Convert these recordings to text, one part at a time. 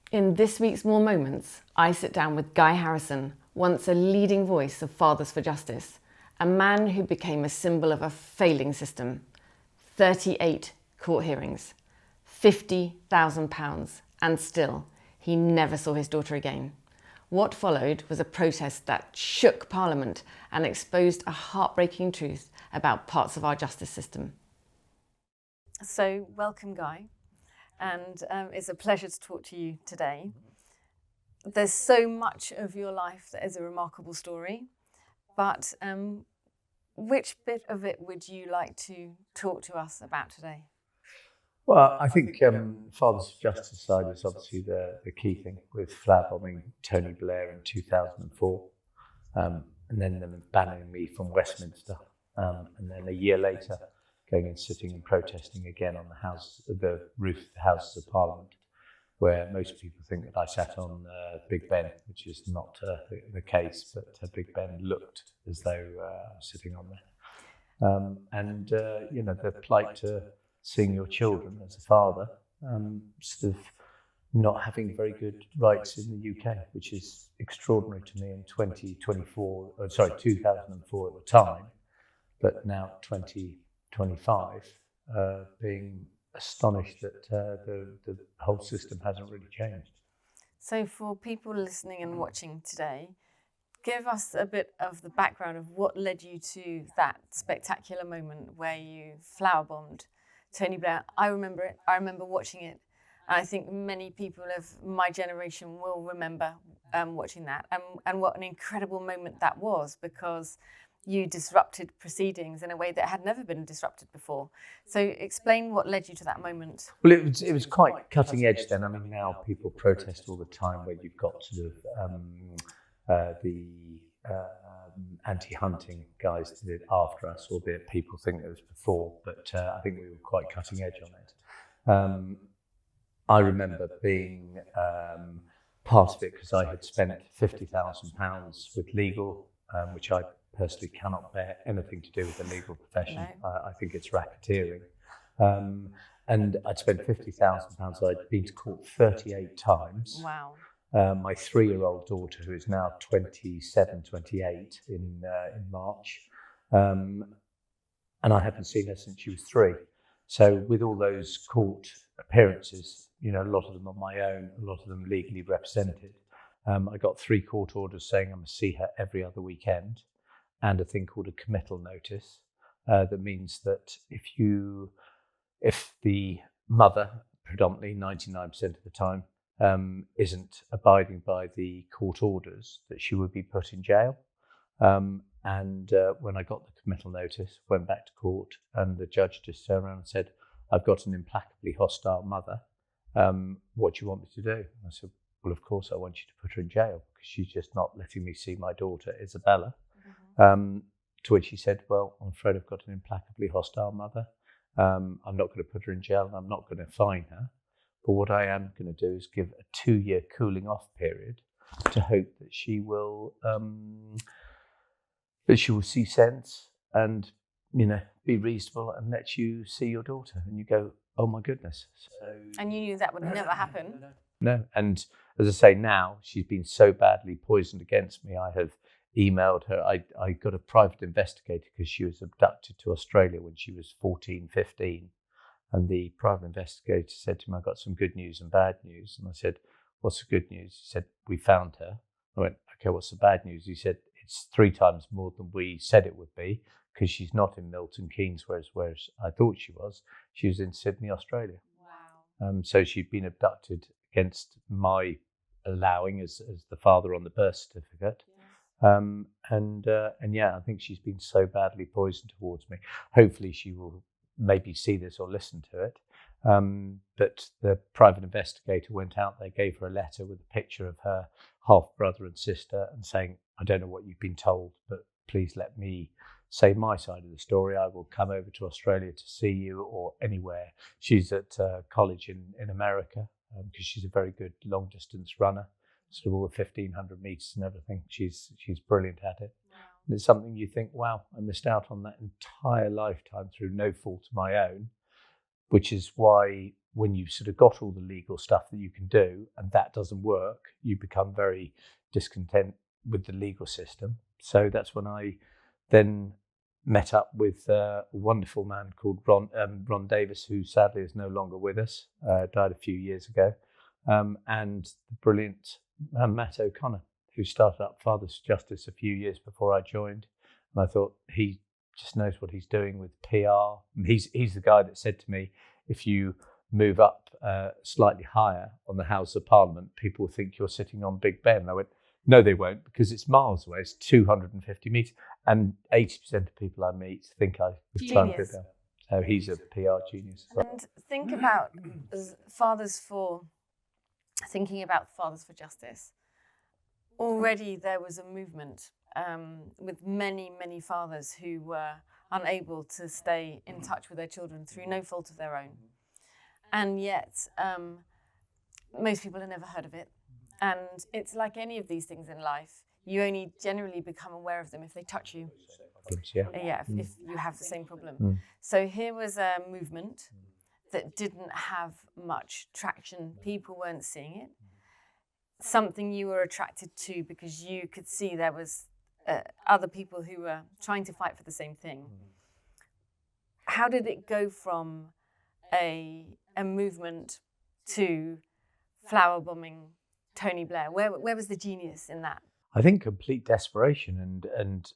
In this week's More Moments, I sit down with Guy Harrison, once a leading voice of Fathers for Justice, a man who became a symbol of a failing system. 38 court hearings, £50,000, and still, he never saw his daughter again. What followed was a protest that shook Parliament and exposed a heartbreaking truth about parts of our justice system. So, welcome, Guy. And it's a pleasure to talk to you today. There's so much of your life that is a remarkable story, but which bit of it would you like to talk to us about today? Well, I think Fathers for Justice side is obviously the key thing, with flower bombing Tony Blair in 2004, and then them banning me from Westminster, and then a year later going and sitting and protesting again on the roof of the Houses of Parliament, where most people think that I sat on Big Ben, which is not the case, but Big Ben looked as though I was sitting on there. The plight to seeing your children as a father, sort of not having very good rights in the UK, which is extraordinary to me in 2004 at the time, but now 2025, being astonished that the whole system hasn't really changed. So for people listening and watching today, give us a bit of the background of what led you to that spectacular moment where you flower bombed Tony Blair. I remember it. I remember watching it. And I think many people of my generation will remember watching that. And what an incredible moment that was, because you disrupted proceedings in a way that had never been disrupted before. So explain what led you to that moment. Well, it was quite cutting edge then. I mean, now people protest all the time where you've got sort of the anti-hunting guys did it after us, albeit people think it was before, but I think we were quite cutting edge on it. I remember being part of it because I had spent £50,000 with legal, which I personally cannot bear anything to do with the legal profession. No. I think it's racketeering. And I'd spent £50,000. I'd been to court 38 times. Wow. My 3-year-old daughter, who is now 27, 28 in March, and I haven't seen her since she was 3. So with all those court appearances, a lot of them on my own, a lot of them legally represented, I got 3 court orders saying I must see her every other weekend, and a thing called a committal notice that means that if the mother, predominantly 99% of the time, isn't abiding by the court orders, that she would be put in jail. And when I got the committal notice, went back to court, and the judge just turned around and said, "I've got an implacably hostile mother. What do you want me to do?" And I said, "Well, of course I want you to put her in jail, because she's just not letting me see my daughter, Isabella." Mm-hmm. To which he said, "Well, I'm afraid I've got an implacably hostile mother. I'm not going to put her in jail, and I'm not going to fine her. But what I am going to do is give a 2-year cooling off period to hope that she will see sense and be reasonable and let you see your daughter." And you go, "Oh my goodness!" And you knew that would never happen. No. And as I say, now she's been so badly poisoned against me. I have emailed her. I got a private investigator because she was abducted to Australia when she was 14, 15. And the private investigator said to me, "I've got some good news and bad news." And I said, "What's the good news?" He said, "We found her." I went, "Okay, what's the bad news?" He said, "It's 3 times more than we said it would be, because she's not in Milton Keynes, whereas I thought she was. She was in Sydney, Australia." Wow. So she'd been abducted against my allowing as the father on the birth certificate. Yes. I think she's been so badly poisoned towards me. Hopefully she will maybe see this or listen to it. But the private investigator went out there, gave her a letter with a picture of her half brother and sister, and saying, "I don't know what you've been told, but please let me say my side of the story. I will come over to Australia to see you, or anywhere." She's at college in America, because she's a very good long distance runner, sort of all the 1,500 meters and everything. She's brilliant at it. Wow. And it's something you think, wow, I missed out on that entire lifetime through no fault of my own, which is why when you've sort of got all the legal stuff that you can do and that doesn't work, you become very discontent with the legal system. So that's when I then met up with a wonderful man called Ron Davis, who sadly is no longer with us, died a few years ago, and the brilliant Matt O'Connor, who started up Fathers for Justice a few years before I joined. And I thought, he just knows what he's doing with PR. And he's the guy that said to me, if you move up slightly higher on the House of Parliament, people will think you're sitting on Big Ben. And I went, no, they won't, because it's miles away. It's 250 metres. And 80% of people I meet think I was trying to do that. So he's a PR genius. And think about thinking about Fathers for Justice. Already there was a movement with many, many fathers who were unable to stay in touch with their children through no fault of their own. And yet, most people have never heard of it. And it's like any of these things in life. You only generally become aware of them if they touch you. If you have the same problem. So here was a movement that didn't have much traction. People weren't seeing it. Something you were attracted to because you could see there was other people who were trying to fight for the same thing. How did it go from a movement to flower bombing Tony Blair? Where was the genius in that? I think complete desperation and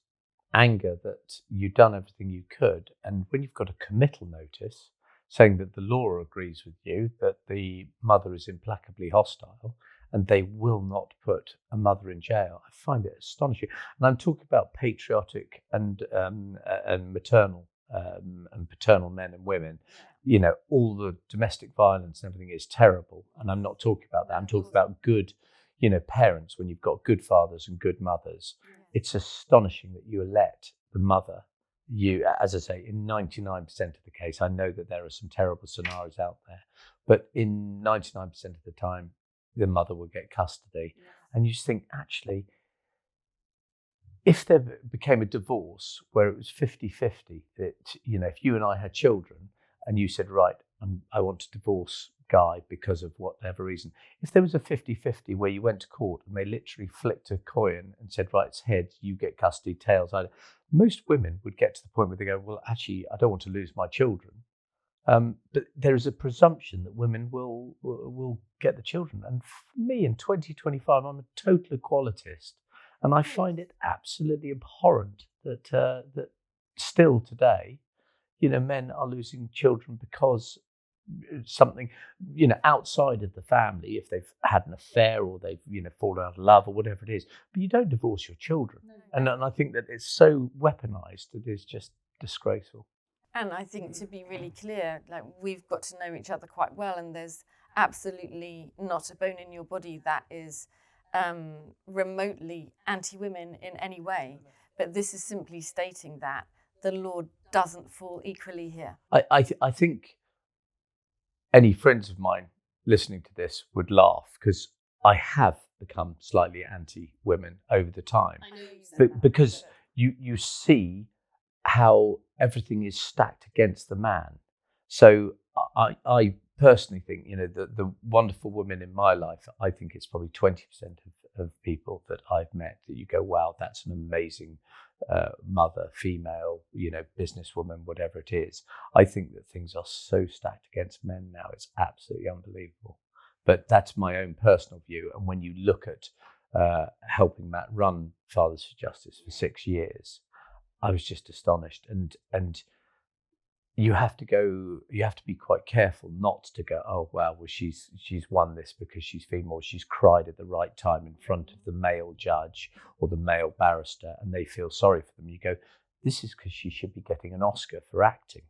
anger that you've done everything you could. And when you've got a committal notice saying that the law agrees with you, that the mother is implacably hostile, and they will not put a mother in jail, I find it astonishing. And I'm talking about patriotic and maternal and paternal men and women. You know, all the domestic violence and everything is terrible. And I'm not talking about that. I'm talking about good, parents. When you've got good fathers and good mothers, it's astonishing that you let the mother, as I say, in 99% of the case, I know that there are some terrible scenarios out there, but in 99% of the time, the mother will get custody. And you just think, actually, if there became a divorce where it was 50-50, that, if you and I had children and you said, right, I want to divorce Guy because of whatever reason, if there was a 50-50 where you went to court and they literally flicked a coin and said, right, it's heads, you get custody, tails, most women would get to the point where they go, well, actually, I don't want to lose my children. But there is a presumption that women will get the children. And for me, in 2025, I'm a total equalitist. And I find it absolutely abhorrent that that still today, men are losing children because something, outside of the family, if they've had an affair or they've, fallen out of love or whatever it is. But you don't divorce your children. And I think that it's so weaponized that it's just disgraceful. And I think, to be really clear, like, we've got to know each other quite well, and there's absolutely not a bone in your body that is remotely anti-women in any way. But this is simply stating that the law doesn't fall equally here. I think any friends of mine listening to this would laugh, because I have become slightly anti-women over the time. Because you see how everything is stacked against the man. So I personally think, the wonderful women in my life, I think it's probably 20% of people that I've met that you go, wow, that's an amazing mother, female, businesswoman, whatever it is. I think that things are so stacked against men now, it's absolutely unbelievable. But that's my own personal view. And when you look at helping Matt run Fathers for Justice for 6 years, I was just astonished. And you have to be quite careful not to go, oh, wow, well, she's won this because she's female, she's cried at the right time in front of the male judge or the male barrister, and they feel sorry for them. You go, this is because she should be getting an Oscar for acting.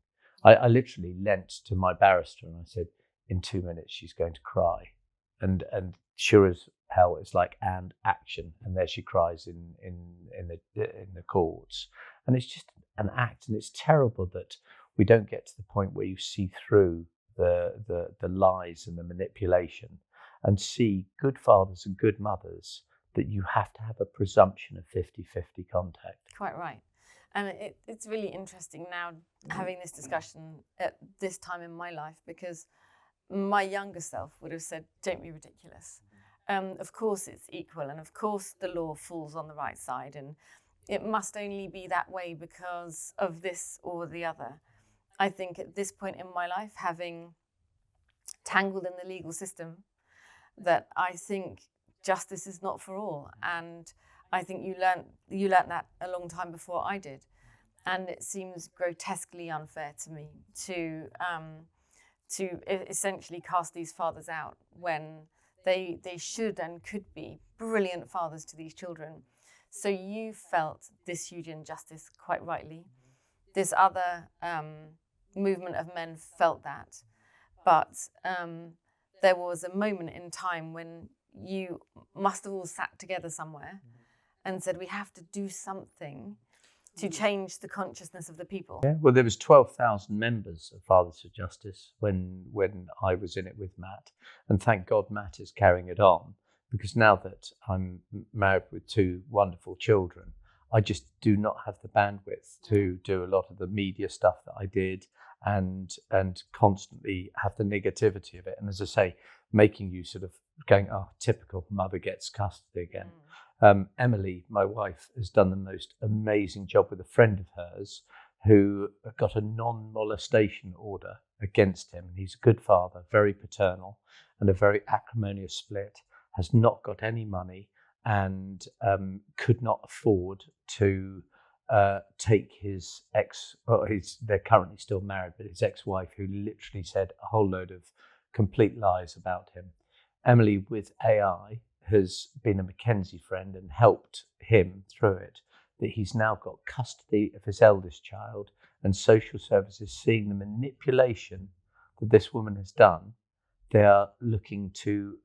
I literally leant to my barrister and I said, in 2 minutes, she's going to cry. And sure as hell, it's like, and action. And there she cries in the courts. And it's just an act. And it's terrible that we don't get to the point where you see through the lies and the manipulation and see good fathers and good mothers, that you have to have a presumption of 50-50 contact. Quite right. And it's really interesting now having this discussion at this time in my life, because my younger self would have said, don't be ridiculous. Of course it's equal, and of course the law falls on the right side, and it must only be that way because of this or the other. I think at this point in my life, having tangled in the legal system, that I think justice is not for all. And I think you learnt that a long time before I did. And it seems grotesquely unfair to me to essentially cast these fathers out when they should and could be brilliant fathers to these children. So you felt this huge injustice, quite rightly. This other movement of men felt that. But there was a moment in time when you must have all sat together somewhere and said, we have to do something to change the consciousness of the people. Yeah, well, there was 12,000 members of Fathers for Justice when I was in it with Matt. And thank God Matt is carrying it on, because now that I'm married with 2 wonderful children, I just do not have the bandwidth to do a lot of the media stuff that I did and constantly have the negativity of it. And as I say, making you sort of going, oh, typical, mother gets custody again. Emily, my wife, has done the most amazing job with a friend of hers who got a non-molestation order against him. He's a good father, very paternal, and a very acrimonious split, has not got any money, and could not afford to take his they're currently still married, but his ex-wife, who literally said a whole load of complete lies about him. Emily, with AI, has been a Mackenzie friend and helped him through it, that he's now got custody of his eldest child, and social services, seeing the manipulation that this woman has done, they are looking to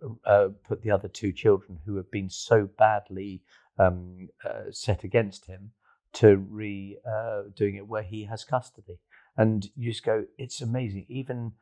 put the other 2 children who have been so badly set against him to doing it where he has custody. And you just go, it's amazing. Even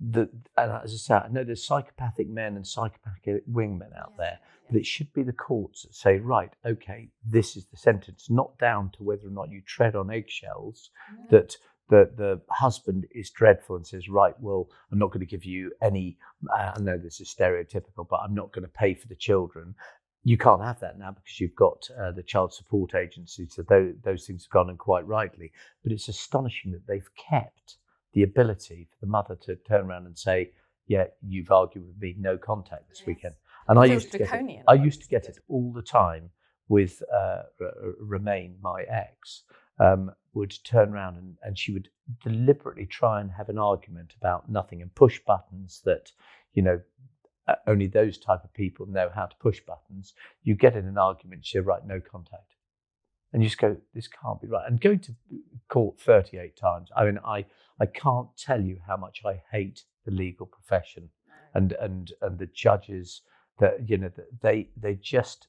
and as I say, I know there's psychopathic men and psychopathic wingmen out there, but it should be the courts that say, right, okay, this is the sentence, not down to whether or not you tread on eggshells, that the husband is dreadful and says, right, well, I'm not going to give you any, I know this is stereotypical, but I'm not going to pay for the children. You can't have that now because you've got the child support agency, so those things have gone in quite rightly. But it's astonishing that they've kept the ability for the mother to turn around and say, yeah, you've argued with me, no contact this weekend. And I used to get it all the time with Remain, my ex, would turn around and she would deliberately try and have an argument about nothing and push buttons that, only those type of people know how to push buttons. You get in an argument, she'll write no contact. And you just go, this can't be right. And going to court 38 times, I mean, I can't tell you how much I hate the legal profession and the judges that, they just,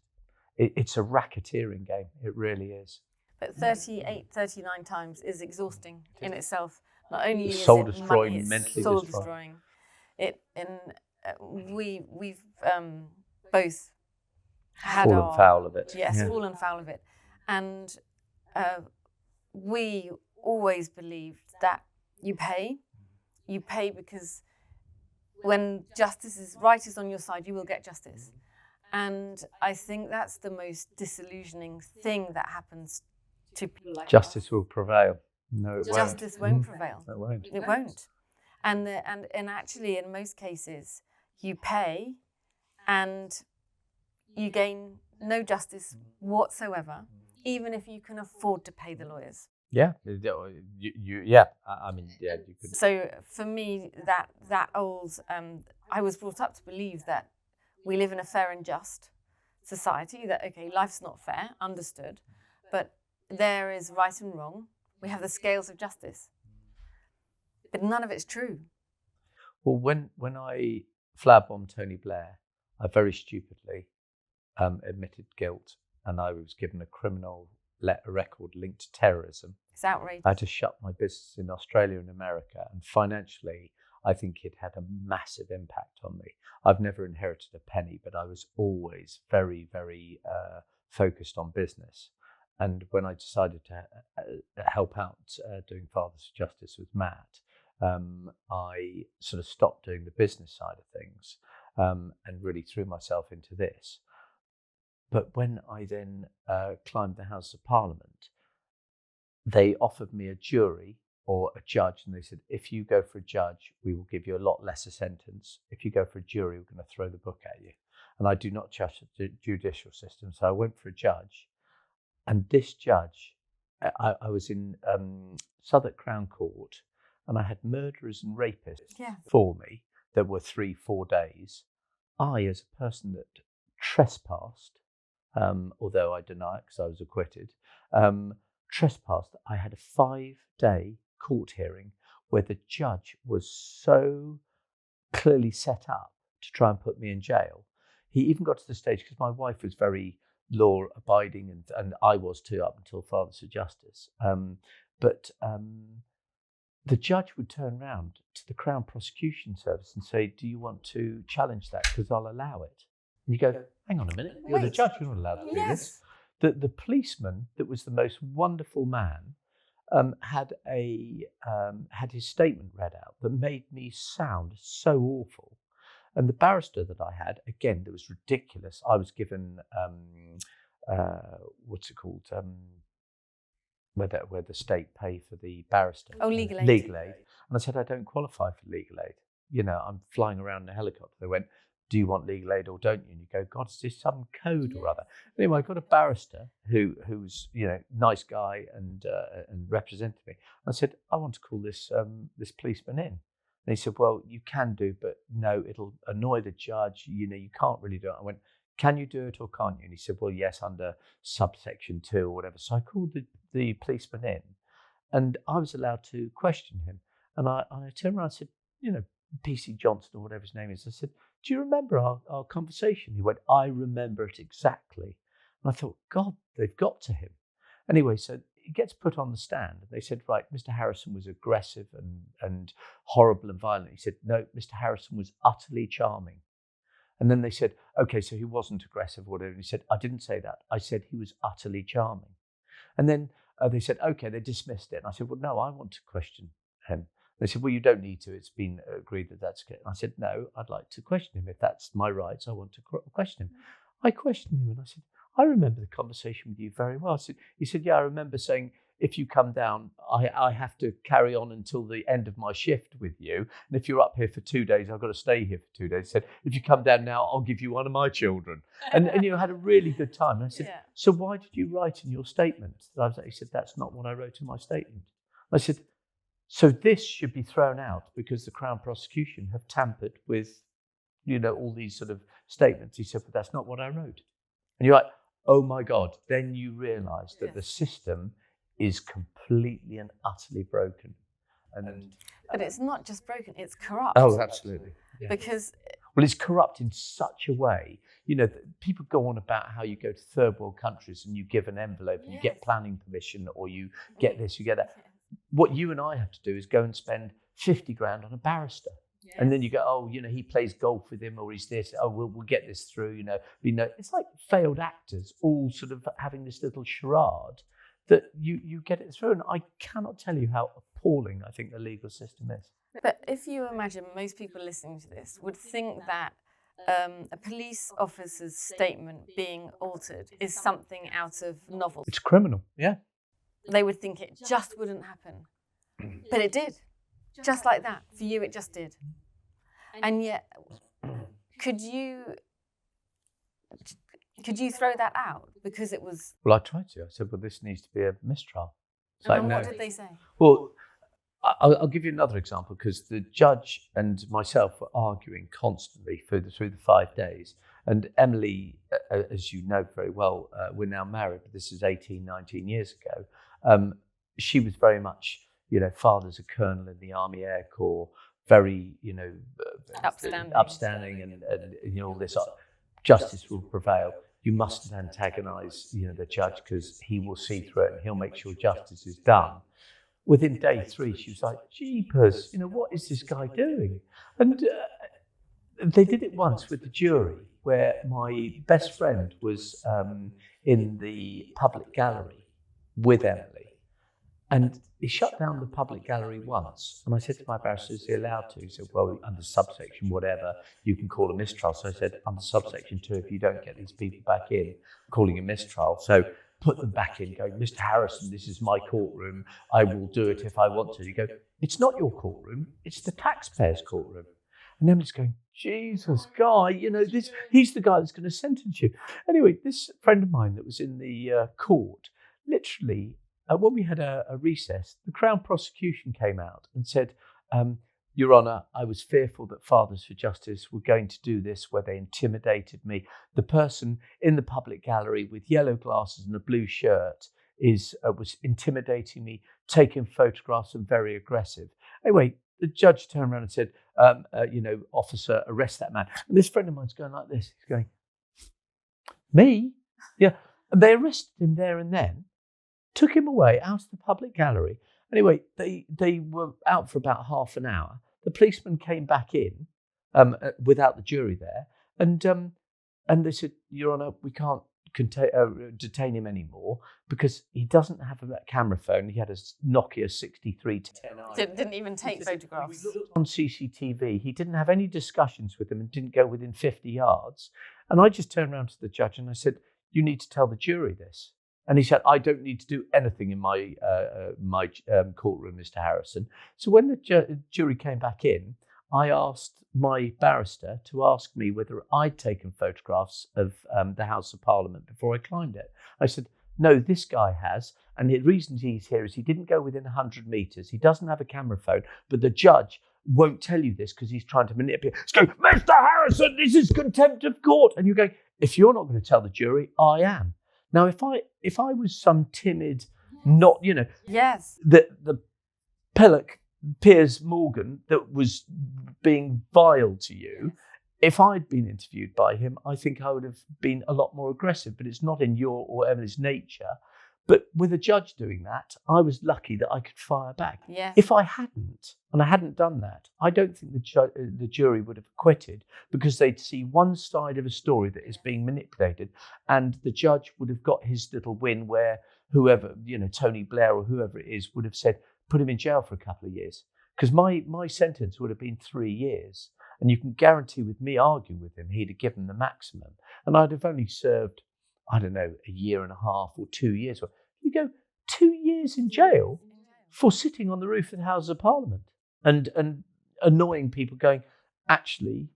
it's a racketeering game. It really is. But 38, 39 times is exhausting in itself. Not only is soul it destroying, money, it's mentally soul destroying. We've both had fallen foul of it. Yes, fallen foul of it. And we always believed that you pay because when right is on your side, you will get justice. And I think that's the most disillusioning thing that happens to people like Justice us. will prevail. No, it won't. Justice won't prevail. It won't. It won't. And actually, in most cases, you pay and you gain no justice whatsoever, even if you can afford to pay the lawyers. Yeah, yeah. I mean, yeah, you could. So for me, that old, I was brought up to believe that we live in a fair and just society. That okay, life's not fair, understood, but there is right and wrong. We have the scales of justice, but none of it's true. Well, when I flower bombed Tony Blair, I very stupidly admitted guilt, and I was given a criminal record linked to terrorism. It's outrageous. I had to shut my business in Australia and America, and financially, I think it had a massive impact on me. I've never inherited a penny, but I was always very, very focused on business. And when I decided to help out doing Fathers for Justice with Matt, I sort of stopped doing the business side of things and really threw myself into this. But when I then climbed the House of Parliament, they offered me a jury or a judge, and they said, if you go for a judge, we will give you a lot less a sentence. If you go for a jury, we're going to throw the book at you. And I do not trust the judicial system. So I went for a judge. And this judge, I was in Southwark Crown Court, and I had murderers and rapists for me. There were 3-4 days. I, as a person that trespassed, although I deny it because I was acquitted, trespassed, I had a 5-day court hearing where the judge was so clearly set up to try and put me in jail. He even got to the stage, because my wife was very law abiding, and I was too up until Father Sir Justice. But the judge would turn around to the Crown Prosecution Service and say, do you want to challenge that? Because I'll allow it. And you go, hang on a minute, you're the judge, you're not allowed to do this. The policeman, that was the most wonderful man, had his statement read out that made me sound so awful. And the barrister that I had, again, that was ridiculous. I was given, what's it called? Where the state pay for the barrister. Oh, legal aid. Legal aid. And I said, I don't qualify for legal aid. You know, I'm flying around in a helicopter. They went, do you want legal aid or don't you? And you go, God, is this some code or other? Anyway, I got a barrister who's, you know, nice guy and represented me. I said, I want to call this policeman in. And he said, well, you can do, but no, it'll annoy the judge. You know, you can't really do it. I went, can you do it or can't you? And he said, well, yes, under subsection 2 or whatever. So I called the policeman in, and I was allowed to question him. And I turned around and said, you know, PC Johnson or whatever his name is. I said, do you remember our conversation? He went, I remember it exactly. And I thought, God, they've got to him. Anyway, so he gets put on the stand. And they said, right, Mr. Harrison was aggressive and horrible and violent. He said, no, Mr. Harrison was utterly charming. And then they said, okay, so he wasn't aggressive or whatever. And he said, I didn't say that. I said he was utterly charming. And then they said, okay, they dismissed it. And I said, well, no, I want to question him. They said, well, you don't need to. It's been agreed that that's good. And I said, no, I'd like to question him. If that's my rights, I want to question him. I questioned him and I said, I remember the conversation with you very well. He said, yeah, I remember saying, if you come down, I have to carry on until the end of my shift with you. And if you're up here for 2 days, I've got to stay here for 2 days. He said, if you come down now, I'll give you one of my children. And you know, had a really good time. And I said, so why did you write in your statement? He said, that's not what I wrote in my statement. I said, so this should be thrown out because the Crown Prosecution have tampered with, you know, all these sort of statements. He said, but that's not what I wrote. And you're like, oh my God. Then you realise that the system is completely and utterly broken. But it's not just broken, it's corrupt. Oh, absolutely. Yeah. Because... Well, it's corrupt in such a way, you know, people go on about how you go to third world countries and you give an envelope and you get planning permission, or you get this, you get that. What you and I have to do is go and spend 50 grand on a barrister. Yes. And then you go, oh, you know, he plays golf with him, or he's this. Oh, we'll get this through, you know. It's like failed actors all sort of having this little charade that you get it through. And I cannot tell you how appalling I think the legal system is. But if you imagine most people listening to this would think that a police officer's statement being altered is something out of novels. It's criminal, yeah. They would think it just wouldn't happen. But it did. Just like that. For you, it just did. And yet, could you throw that out because it was... Well, I tried to. I said, well, this needs to be a mistrial. And what did they say? Well, I'll give you another example, because the judge and myself were arguing constantly through the 5 days. And Emily, as you know very well, we're now married, but this is 18, 19 years ago. She was very much, you know, father's a colonel in the Army Air Corps, very, you know, upstanding and you know, all this. Justice will prevail. You mustn't antagonise, you know, the judge, because he will see through it and he'll make sure justice is done. Within day 3, she was like, jeepers, you know, what is this guy doing? And they did it once with the jury, where my best friend was in the public gallery with Emily. And he shut down the public gallery once. And I said to my barrister, is he allowed to? He said, well, under subsection whatever, you can call a mistrial. So I said, under subsection 2, if you don't get these people back in, calling a mistrial. So put them back in, going, Mr. Harrison, this is my courtroom. I will do it if I want to. You go, it's not your courtroom. It's the taxpayer's courtroom. And Emily's going, Jesus, Guy, he's the guy that's going to sentence you. Anyway, this friend of mine that was in the court, literally, when we had a recess, the Crown prosecution came out and said, Your Honour, I was fearful that Fathers for Justice were going to do this, where they intimidated me. The person in the public gallery with yellow glasses and a blue shirt was intimidating me, taking photographs and very aggressive. Anyway, the judge turned around and said, officer, arrest that man. And this friend of mine's going like this. He's going, me? Yeah. And they arrested him there and then, took him away out of the public gallery. Anyway, they were out for about half an hour. The policeman came back in without the jury there, and they said, Your Honour, we can't detain him anymore because he doesn't have a camera phone. He had a Nokia 6310. Didn't even take photographs. On CCTV, he didn't have any discussions with them and didn't go within 50 yards. And I just turned around to the judge and I said, you need to tell the jury this. And he said, I don't need to do anything in my courtroom, Mr. Harrison. So when the jury came back in, I asked my barrister to ask me whether I'd taken photographs of the House of Parliament before I climbed it. I said, no, this guy has. And the reason he's here is he didn't go within 100 metres. He doesn't have a camera phone, but the judge won't tell you this because he's trying to manipulate. He's going, Mr. Harrison, this is contempt of court. And you're going, if you're not going to tell the jury, I am. Now, if I was some timid, not, yes, the Pillock Piers Morgan that was being vile to you, if I'd been interviewed by him, I think I would have been a lot more aggressive, but it's not in your or Emily's nature. But with a judge doing that, I was lucky that I could fire back. Yes. If I hadn't, and I hadn't done that, I don't think the jury would have acquitted because they'd see one side of a story that is being manipulated, and the judge would have got his little win where whoever, Tony Blair or whoever it is, would have said, put him in jail for a couple of years. Because my sentence would have been 3 years. And you can guarantee with me arguing with him, he'd have given the maximum. And I'd have only served, I don't know, a year and a half or 2 years. You go 2 years in jail for sitting on the roof of the House of Parliament and annoying people going, actually,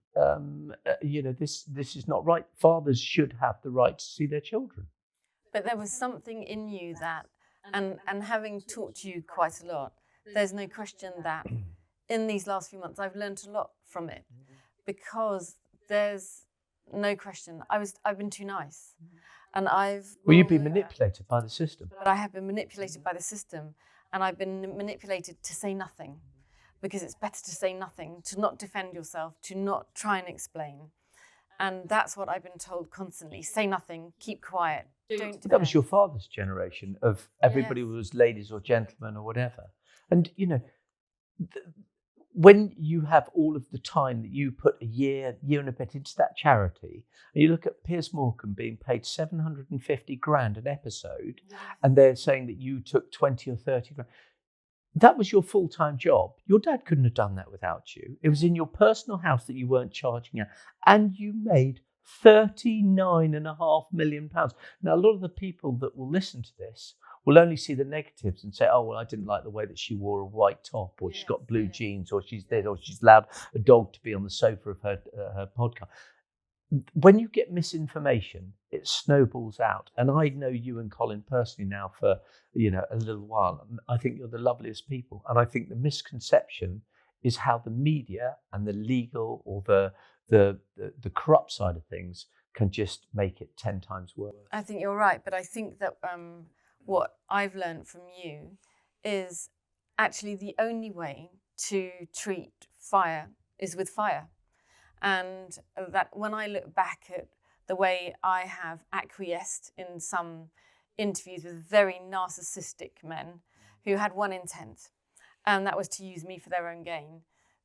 this is not right. Fathers should have the right to see their children. But there was something in you that, and having taught you quite a lot, there's no question that in these last few months I've learned a lot from it, because there's no question I've been too nice. And you've been manipulated by the system. But I have been manipulated by the system, and I've been manipulated to say nothing, because it's better to say nothing, to not defend yourself, to not try and explain. And that's what I've been told constantly. Say nothing, keep quiet, don't defend. That was your father's generation of everybody was ladies or gentlemen or whatever. And, when you have all of the time that you put a year and a bit into that charity, and you look at Piers Morgan being paid 750 grand an episode, and they're saying that you took 20 or 30 grand. That was your full-time job. Your dad couldn't have done that without you. It was in your personal house that you weren't charging out, and you made £39.5 million. Now, a lot of the people that will listen to this will only see the negatives and say, oh, well, I didn't like the way that she wore a white top, or she's got blue jeans, or she's this, or she's allowed a dog to be on the sofa of her podcast. When you get misinformation, it snowballs out. And I know you and Colin personally now for, a little while. I think you're the loveliest people. And I think the misconception is how the media and the legal or the corrupt side of things can just make it 10 times worse. I think you're right, but I think that what I've learned from you is actually the only way to treat fire is with fire. And that when I look back at the way I have acquiesced in some interviews with very narcissistic men who had one intent, and that was to use me for their own gain,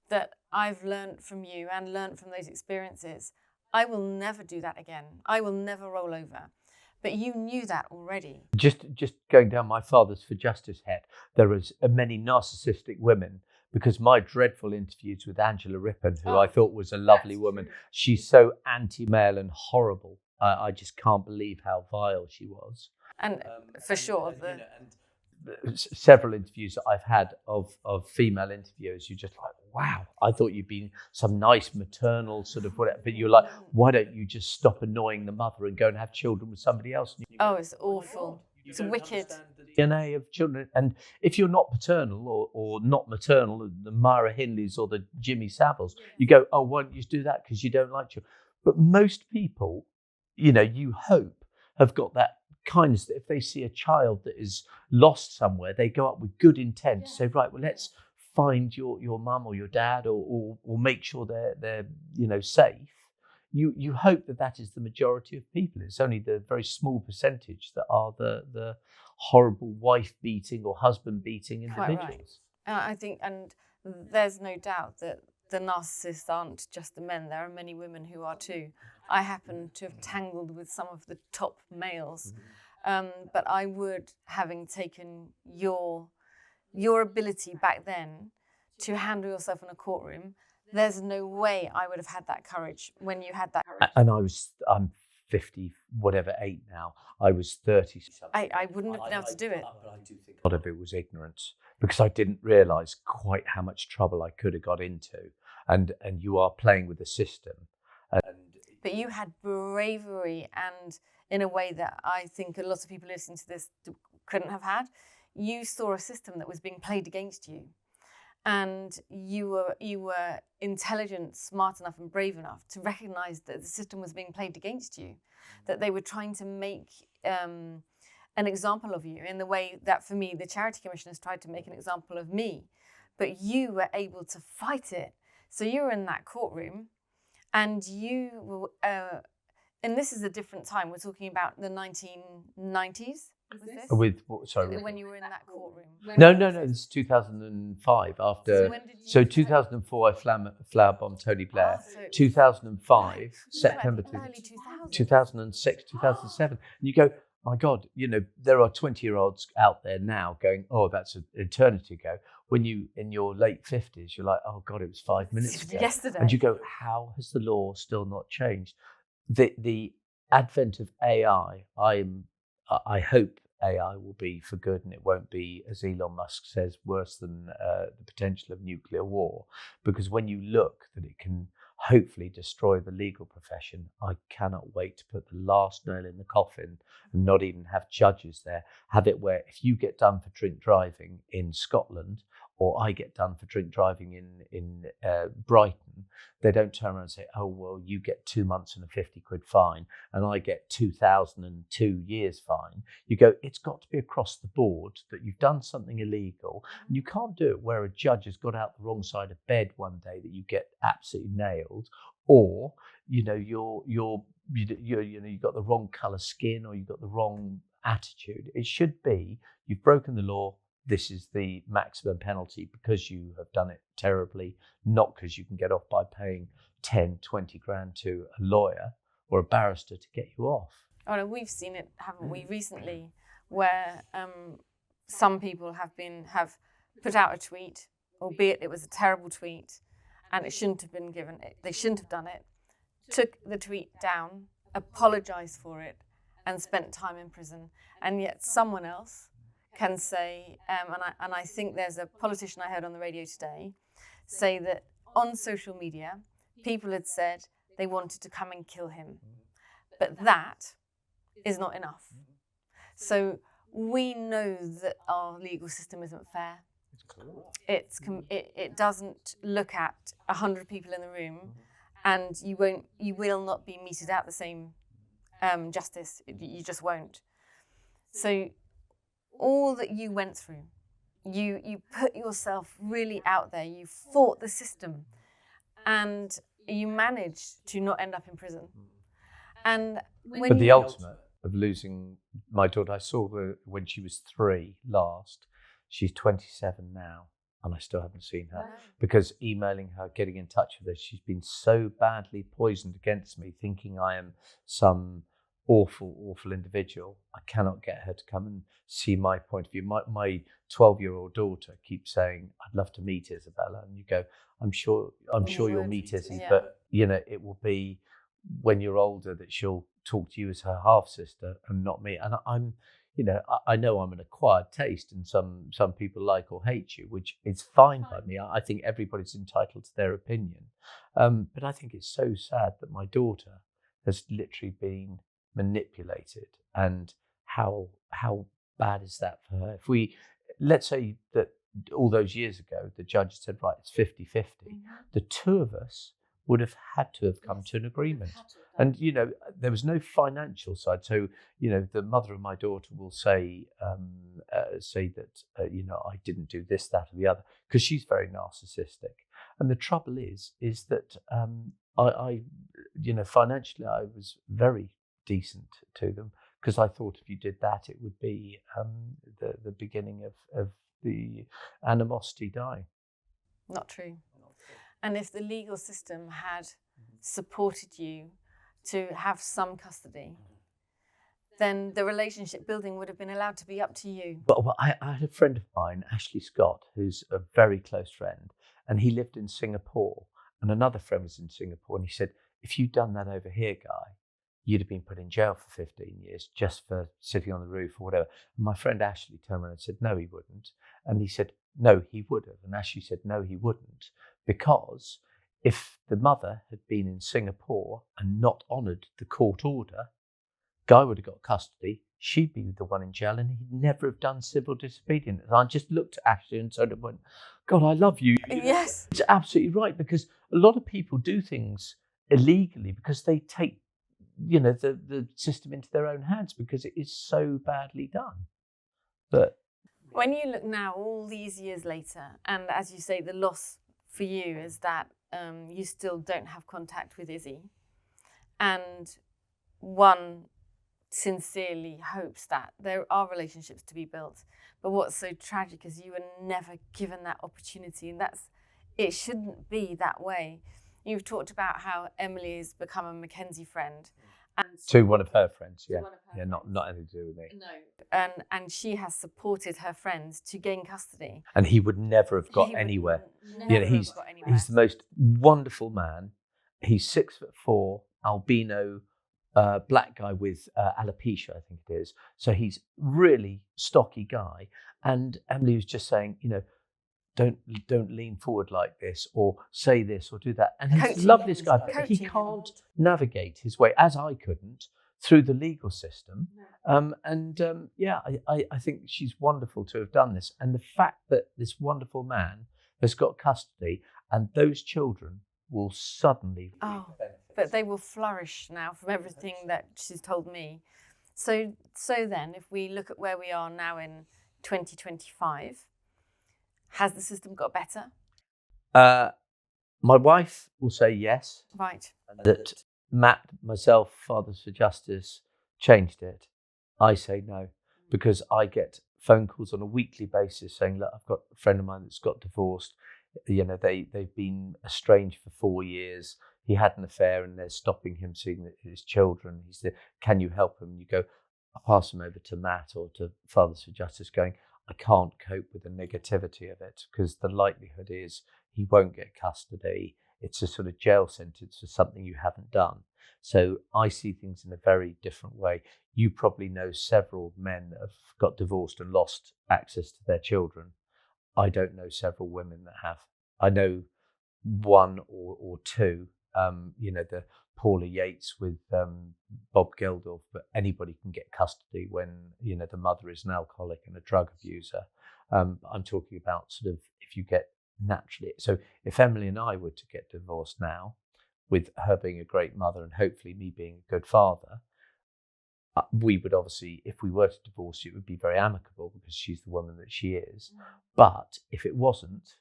that I've learned from you and learned from those experiences, I will never do that again. I will never roll over, But you knew that already. Just going down my father's for justice head, there was many narcissistic women, because my dreadful interviews with Angela Rippon, who I thought was a lovely woman, she's so anti-male and horrible. I just can't believe how vile she was. And for sure, several interviews that I've had of female interviewers, you're just like, wow, I thought you'd been some nice maternal sort of whatever, but you're like, why don't you just stop annoying the mother and go and have children with somebody else? It's awful. It's wicked. The DNA of children, and if you're not paternal or not maternal, the Myra Hindleys or the Jimmy Saviles, you go, oh, why don't you do that because you don't like children? But most people, you hope, have got that kindness that if they see a child that is lost somewhere, they go up with good intent to say, right, well, let's find your mum or your dad or make sure they're safe. You hope that is the majority of people. It's only the very small percentage that are the horrible wife beating or husband beating individuals. Right. I think, and there's no doubt that the narcissists aren't just the men. There are many women who are too. I happen to have tangled with some of the top males, but I would, having taken your ability back then to handle yourself in a courtroom, there's no way I would have had that courage when you had that courage. And I'm 50, whatever, 8 now. I was 30. I wouldn't have been able to do it. But I do think a lot of it was ignorance, because I didn't realise quite how much trouble I could have got into. And you are playing with the system. But you had bravery, and in a way that I think a lot of people listening to this couldn't have had. You saw a system that was being played against you. And you were intelligent, smart enough and brave enough to recognise that the system was being played against you, that they were trying to make an example of you in the way that, for me, the Charity Commission has tried to make an example of me. But you were able to fight it. So you were in that courtroom, and you were, and this is a different time. We're talking about the 1990s. When you were in that courtroom? No, this is 2005. So 2004, I flower bombed Tony Blair. 2005, September 2006, 2007. And you go, my God, there are 20-year-olds out there now going, oh, that's an eternity ago. When you, in your late 50s, you're like, oh God, it was 5 minutes ago. Yesterday. And you go, how has the law still not changed? The advent of AI, I hope AI will be for good, and it won't be, as Elon Musk says, worse than the potential of nuclear war. Because when you look that it can hopefully destroy the legal profession, I cannot wait to put the last nail in the coffin and not even have judges there. Have it where if you get done for drink driving in Scotland, or I get done for drink driving in Brighton, they don't turn around and say, oh, well, you get 2 months and a 50 quid fine, and I get 2,002 years fine. You go, it's got to be across the board that you've done something illegal, and you can't do it where a judge has got out the wrong side of bed one day that you get absolutely nailed, or, you've got the wrong colour skin, or you've got the wrong attitude. It should be, you've broken the law, this is the maximum penalty because you have done it terribly, not because you can get off by paying 10, 20 grand to a lawyer or a barrister to get you off. Oh no, we've seen it, haven't we, recently, where some people have put out a tweet, albeit it was a terrible tweet, and it shouldn't have been given. They shouldn't have done it. Took the tweet down, apologised for it, and spent time in prison. And yet someone else can say, and I think there's a politician I heard on the radio today say that on social media, people had said they wanted to come and kill him. But that is not enough. So we know that our legal system isn't fair. It doesn't look at 100 people in the room, and you will not be meted out the same justice. You just won't. So all that you went through, you put yourself really out there, you fought the system, and you managed to not end up in prison. But the ultimate of losing my daughter, I saw her when she was 3 last. She's 27 now, and I still haven't seen her. Because emailing her, getting in touch with her, she's been so badly poisoned against me, thinking I am some awful individual. I cannot get her to come and see my point of view. My 12-year-old daughter keeps saying, "I'd love to meet Isabella," and you go, "I'm sure you'll meet Izzy, but it will be when you're older that she'll talk to you as her half sister and not me." And I know I'm an acquired taste, and some people like or hate you, which is fine by me. I think everybody's entitled to their opinion, but I think it's so sad that my daughter has literally been manipulated, and how bad is that for her? If let's say that all those years ago the judge said, right, it's 50-50, the two of us would have had to have come to an agreement. And there was no financial side. So the mother of my daughter will say that I didn't do this, that, or the other, because she's very narcissistic. And the trouble is that I financially I was very decent to them, because I thought if you did that, it would be the beginning of the animosity dying. Not true. And if the legal system had supported you to have some custody, then the relationship building would have been allowed to be up to you. Well, I had a friend of mine, Ashley Scott, who's a very close friend, and he lived in Singapore, and another friend was in Singapore, and he said, if you'd done that over here, Guy, you'd have been put in jail for 15 years just for sitting on the roof or whatever. And my friend Ashley turned around and said, no, he wouldn't. And he said, no, he would have. And Ashley said, no, he wouldn't. Because if the mother had been in Singapore and not honoured the court order, Guy would have got custody, she'd be the one in jail, and he'd never have done civil disobedience. And I just looked at Ashley and sort of went, God, I love you. Yes. It's absolutely right, because a lot of people do things illegally because they take the system into their own hands because it is so badly done. But when you look now, all these years later, and as you say, the loss for you is that you still don't have contact with Izzy, and one sincerely hopes that there are relationships to be built. But what's so tragic is you were never given that opportunity, and it shouldn't be that way. You've talked about how Emily has become a Mackenzie friend. To one of her friends, not anything to do with me. No, and she has supported her friends to gain custody. And he would never have got anywhere. He's the most wonderful man. He's 6'4", albino, black guy with alopecia, I think it is. So he's really stocky guy. And Emily was just saying, don't lean forward like this, or say this, or do that. And he's the loveliest guy, but he can't navigate his way, as I couldn't, through the legal system. I think she's wonderful to have done this. And the fact that this wonderful man has got custody, and those children will suddenly reap the benefits. But they will flourish now from everything that she's told me. So then, if we look at where we are now in 2025, has the system got better? My wife will say yes. Right. That Matt, myself, Fathers for Justice, changed it. I say no, because I get phone calls on a weekly basis saying, look, I've got a friend of mine that's got divorced. They've been estranged for 4 years. He had an affair and they're stopping him seeing his children. He said, can you help him? You go, I'll pass him over to Matt or to Fathers for Justice, going, I can't cope with the negativity of it, because the likelihood is he won't get custody. It's a sort of jail sentence for something you haven't done. So I see things in a very different way. You probably know several men that have got divorced and lost access to their children. I don't know several women that have. I know one or two, the Paula Yates with Bob Geldof, but anybody can get custody when, the mother is an alcoholic and a drug abuser. I'm talking about sort of if you get naturally. So if Emily and I were to get divorced now, with her being a great mother and hopefully me being a good father, we would obviously, if we were to divorce, it would be very amicable because she's the woman that she is. But if it wasn't,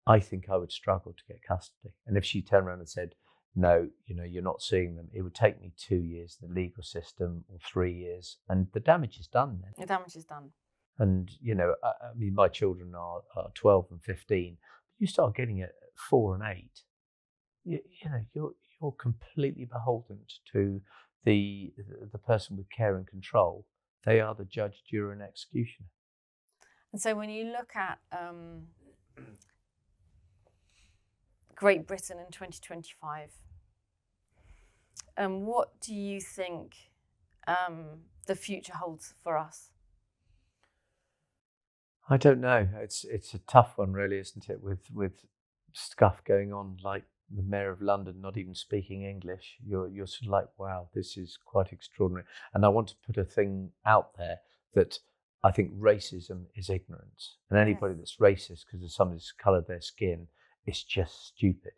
I think I would struggle to get custody. And if she turned around and said, no, you're not seeing them, it would take me 2 years in the legal system or 3 years, and the damage is done then. The damage is done. And, I mean, my children are 12 and 15. You start getting it at 4 and 8, you're completely beholden to the person with care and control, they are the judge, juror, and executioner. And so when you look at Great Britain in 2025, what do you think the future holds for us? I don't know. It's a tough one, really, isn't it? With stuff going on, like the Mayor of London not even speaking English, you're sort of like, wow, this is quite extraordinary. And I want to put a thing out there that I think racism is ignorance, and anybody that's racist because of somebody's colour of their skin is just stupid.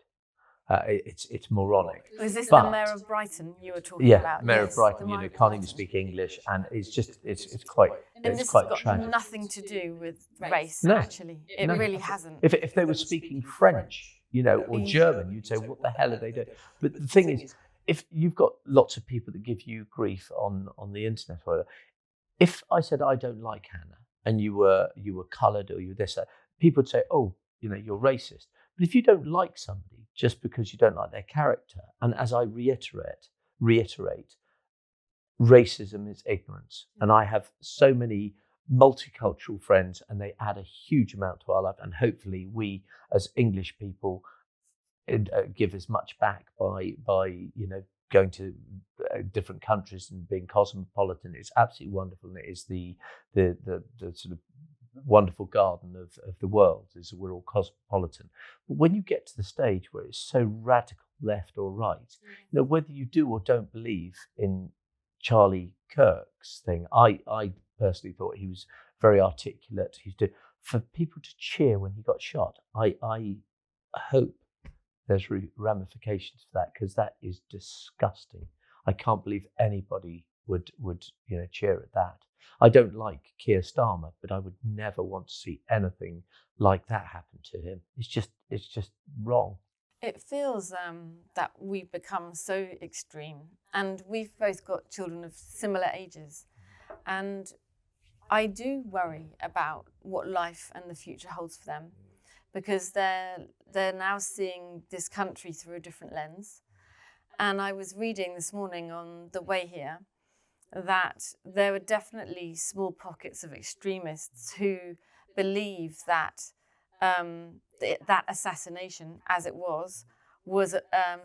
It's moronic. Was this the Mayor of Brighton you were talking about? Yeah, Mayor of Brighton, can't even speak English, and it's quite tragic. Nothing to do with race, No, actually. It really hasn't. If they were speaking French, or German, you'd say, what the hell are they doing? But the thing is, if you've got lots of people that give you grief on the internet or whatever, if I said I don't like Hannah and you were coloured or you were this, that, people would say, oh, you're racist. But if you don't like somebody just because you don't like their character, and as I reiterate, racism is ignorance. And I have so many multicultural friends, and they add a huge amount to our life. And hopefully we, as English people, give as much back by going to different countries and being cosmopolitan. It's absolutely wonderful, and it is the sort of wonderful garden of the world, is that we're all cosmopolitan. But when you get to the stage where it's so radical left or right, whether you do or don't believe in Charlie Kirk's thing, I personally thought he was very articulate. For people to cheer when he got shot, I hope there's ramifications for that, because that is disgusting. I can't believe anybody would cheer at that. I don't like Keir Starmer, but I would never want to see anything like that happen to him. It's just wrong. It feels that we've become so extreme, and we've both got children of similar ages, and I do worry about what life and the future holds for them, because they're now seeing this country through a different lens. And I was reading this morning on the way here that there were definitely small pockets of extremists who believe that that assassination, as it was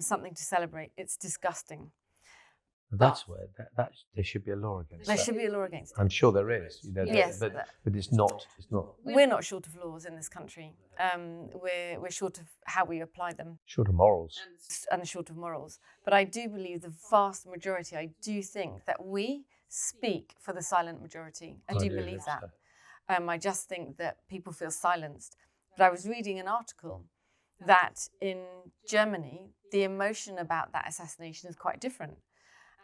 something to celebrate. It's disgusting. That's where there should be a law against that. There should be a law against it. I'm sure there is. Yes, but it's not. We're not short of laws in this country. We're short of how we apply them. Short of morals. And short of morals. But I do believe the vast majority, I do think that we speak for the silent majority. I do believe that. I just think that people feel silenced. But I was reading an article that in Germany, the emotion about that assassination is quite different.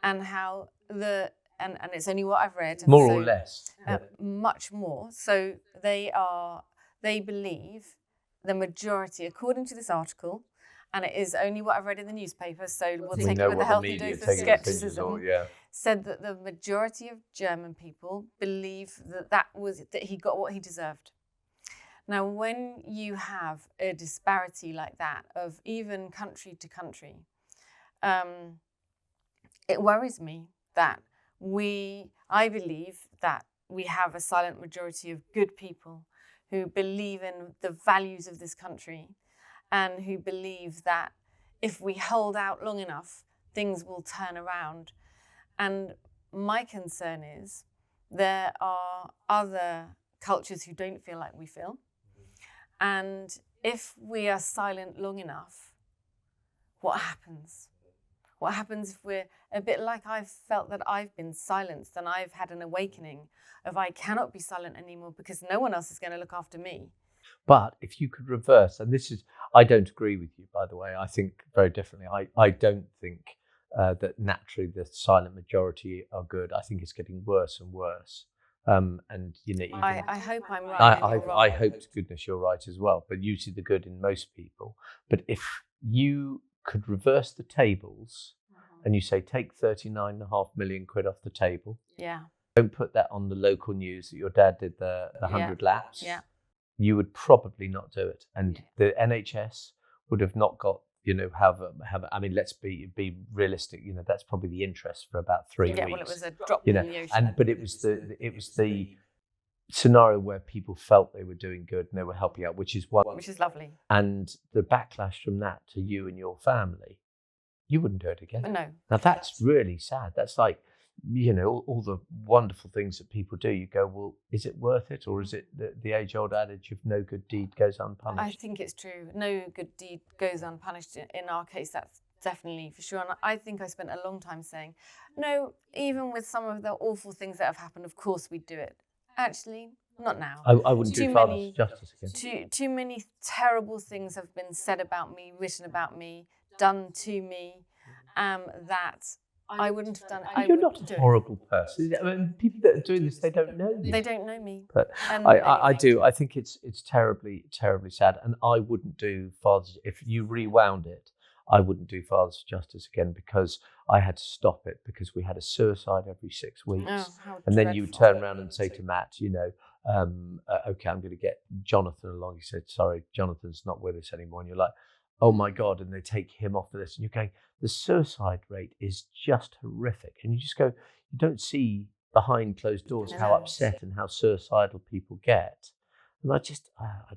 And how and it's only what I've read. More or less. Much more. So they believe the majority, according to this article, and it is only what I've read in the newspaper, so we'll take it with a healthy dose of skepticism, said that the majority of German people believe that he got what he deserved. Now, when you have a disparity like that of even country to country, it worries me that I believe that we have a silent majority of good people who believe in the values of this country and who believe that if we hold out long enough, things will turn around. And my concern is there are other cultures who don't feel like we feel. And if we are silent long enough, what happens? What happens if we're a bit like I've felt that I've been silenced and I've had an awakening of I cannot be silent anymore because no one else is going to look after me. But if you could reverse, and I don't agree with you, by the way, I think very differently. I don't think that naturally the silent majority are good. I think it's getting worse and worse. I hope I'm right. I hope to goodness you're right as well. But you see the good in most people. But if you could reverse the tables and you say, take 39.5 million quid off the table. Yeah. Don't put that on the local news that your dad did the 100 laps. Yeah. You would probably not do it. And the NHS would have not got I mean, let's be realistic. That's probably the interest for about 3 weeks. Yeah, well, it was a drop in the ocean. But it was the scenario where people felt they were doing good and they were helping out, which is lovely. And the backlash from that to you and your family, you wouldn't do it again. No. Now that's really sad. That's like, all the wonderful things that people do. You go, well, is it worth it, or is it the age-old adage of no good deed goes unpunished? I think it's true. No good deed goes unpunished. In our case, that's definitely for sure. And I think I spent a long time saying, no, even with some of the awful things that have happened, of course we'd do it. Actually, not now. I wouldn't do father's justice again. Too many terrible things have been said about me, written about me, done to me, that I wouldn't have done it. You're not a horrible person. I mean, people that are doing this, they don't know you. They don't know me. But I do. I think it's terribly, terribly sad. And I wouldn't do father's. If you rewound it, I wouldn't do father's justice again, because I had to stop it because we had a suicide every 6 weeks. And then you would turn around and say to Matt, okay, I'm going to get Jonathan along. He said, sorry, Jonathan's not with us anymore. And you're like, oh my God. And they take him off the list. And you're going, the suicide rate is just horrific. And you just go, you don't see behind closed doors how upset and how suicidal people get. And I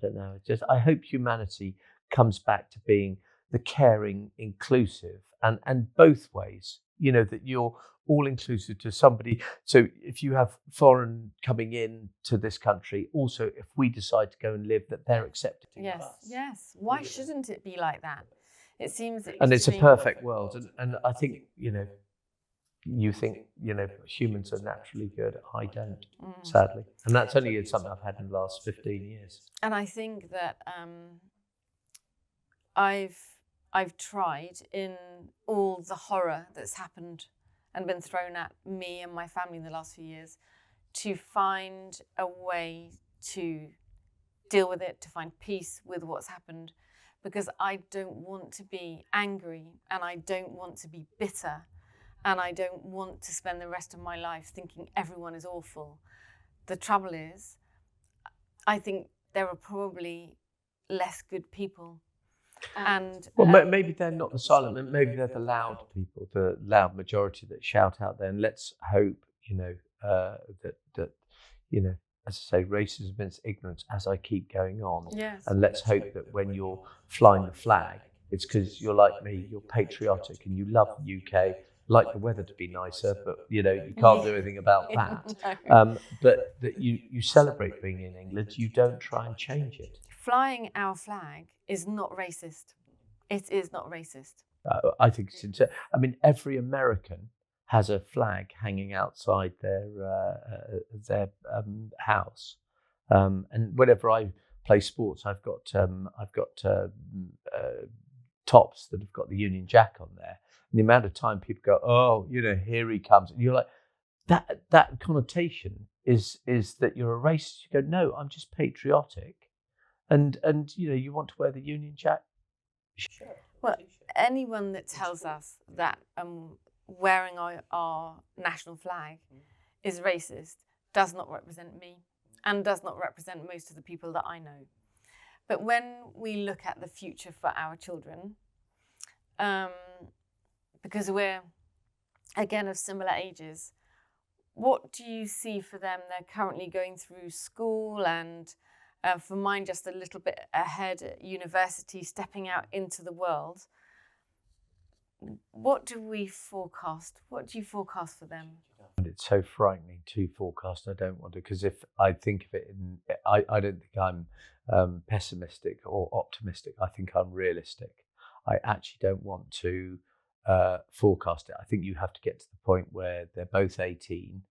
don't know. I hope humanity comes back to being the caring, inclusive, and both ways, that you're all inclusive to somebody. So if you have foreign coming in to this country, also if we decide to go and live, that they're accepting of us. Yes. Why shouldn't it be like that? It seems and it's a perfect world. And I think, you think, humans are naturally good. I don't, sadly. And that's only something I've had in the last 15 years. And I think that I've tried, in all the horror that's happened and been thrown at me and my family in the last few years, to find a way to deal with it, to find peace with what's happened, because I don't want to be angry, and I don't want to be bitter, and I don't want to spend the rest of my life thinking everyone is awful. The trouble is, I think there are probably less good people. And maybe they're not the silent, maybe they're the loud people, the loud majority that shout out there. And let's hope, that as I say, racism is ignorance, as I keep going on. Yes. And let's hope that when you're flying the flag, it's because you're like me, you're patriotic and you love the UK, like the weather to be nicer, but you can't do anything about that. No. But that you celebrate being in England, you don't try and change it. Flying our flag is not racist. It is not racist. I think it's sincere. I mean, every American has a flag hanging outside their house, and whenever I play sports, I've got tops that have got the Union Jack on there. And the amount of time people go, oh, here he comes, and you're like, that connotation is that you're a racist. You go, no, I'm just patriotic. And you want to wear the Union Jack? Sure. Well, anyone that tells us that wearing our national flag is racist does not represent me, and does not represent most of the people that I know. But when we look at the future for our children, because we're, again, of similar ages, what do you see for them? They're currently going through school, and for mine just a little bit ahead at university, stepping out into the world. What do we forecast? What do you forecast for them? It's so frightening to forecast. I don't want to, because if I think of it, I don't think I'm pessimistic or optimistic. I think I'm realistic. I actually don't want to forecast it. I think you have to get to the point where they're both 18.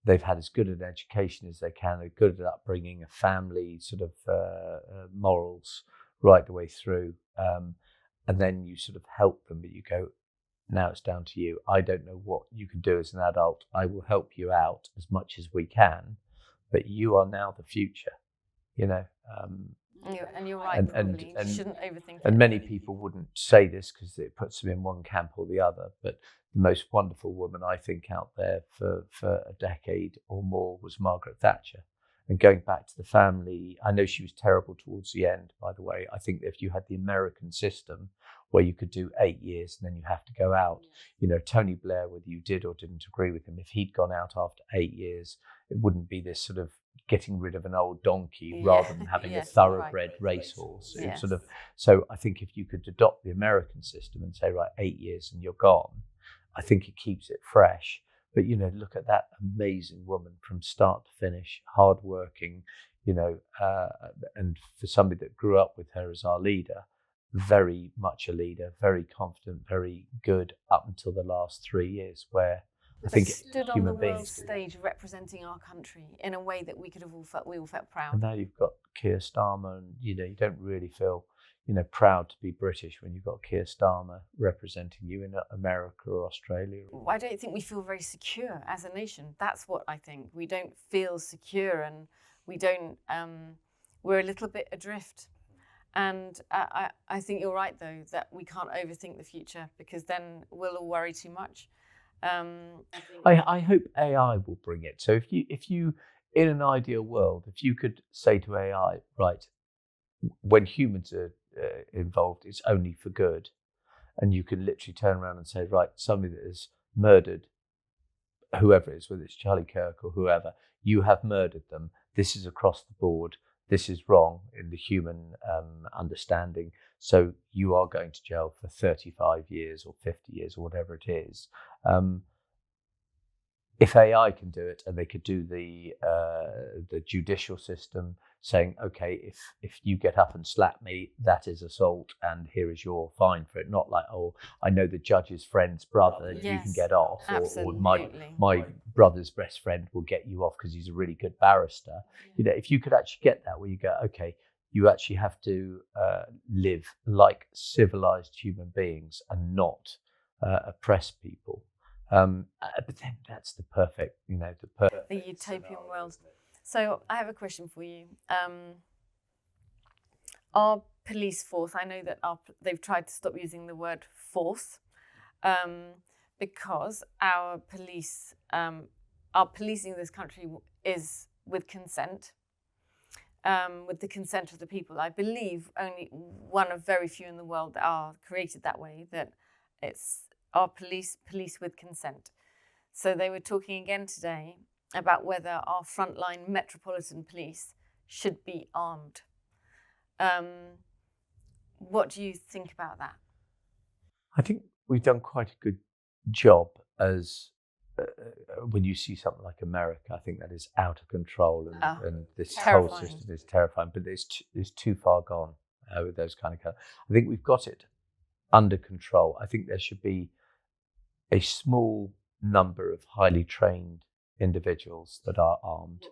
They've had as good an education as they can, a good upbringing, a family sort of morals right the way through. And then you sort of help them, but you go, now it's down to you. I don't know what you can do as an adult. I will help you out as much as we can, but you are now the future, And you're right, probably. You shouldn't overthink it. And many people wouldn't say this because it puts them in one camp or the other, but the most wonderful woman I think out there for a decade or more was Margaret Thatcher. And going back to the family, I know she was terrible towards the end, by the way. I think that if you had the American system where you could do 8 years and then you have to go out, Tony Blair, whether you did or didn't agree with him, if he'd gone out after 8 years, it wouldn't be this sort of getting rid of an old donkey rather than having a thoroughbred racehorse. Yes. So I think if you could adopt the American system and say, right, 8 years and you're gone, I think it keeps it fresh. But, look at that amazing woman from start to finish, hardworking, and for somebody that grew up with her as our leader, very much a leader, very confident, very good up until the last 3 years, where I think stood on the world stage representing our country in a way that we all felt proud. And now you've got Keir Starmer, and you don't really feel proud to be British when you've got Keir Starmer representing you in America or Australia. I don't think we feel very secure as a nation. That's what I think. We don't feel secure, and we don't. We're a little bit adrift. And I think you're right, though, that we can't overthink the future, because then we'll all worry too much. I hope AI will bring it. So if you in an ideal world, if you could say to AI, right, when humans are involved, it's only for good, and you can literally turn around and say, right, somebody that has murdered whoever it is, whether it's Charlie Kirk or whoever, you have murdered them. This is across the board. This is wrong in the human understanding. So you are going to jail for 35 years or 50 years or whatever it is. If AI can do it, and they could do the judicial system saying, okay, if you get up and slap me, that is assault, and here is your fine for it. Not like, oh, I know the judge's friend's brother, you can get off, or my brother's best friend will get you off because he's a really good barrister. If you could actually get that, where you go, okay, you actually have to live like civilized human beings and not oppress people. But then that's the perfect, the utopian world. So I have a question for you. Our police force, I know that they've tried to stop using the word force, because our policing this country is with consent, with the consent of the people. I believe only one of very few in the world that are created that way, that it's our police with consent. So they were talking again today about whether our frontline metropolitan police should be armed. What do you think about that? I think we've done quite a good job as when you see something like America. I think that is out of control, and this whole system is terrifying. But it's too far gone with those kind of. I think we've got it under control. I think there should be a small number of highly trained individuals that are armed.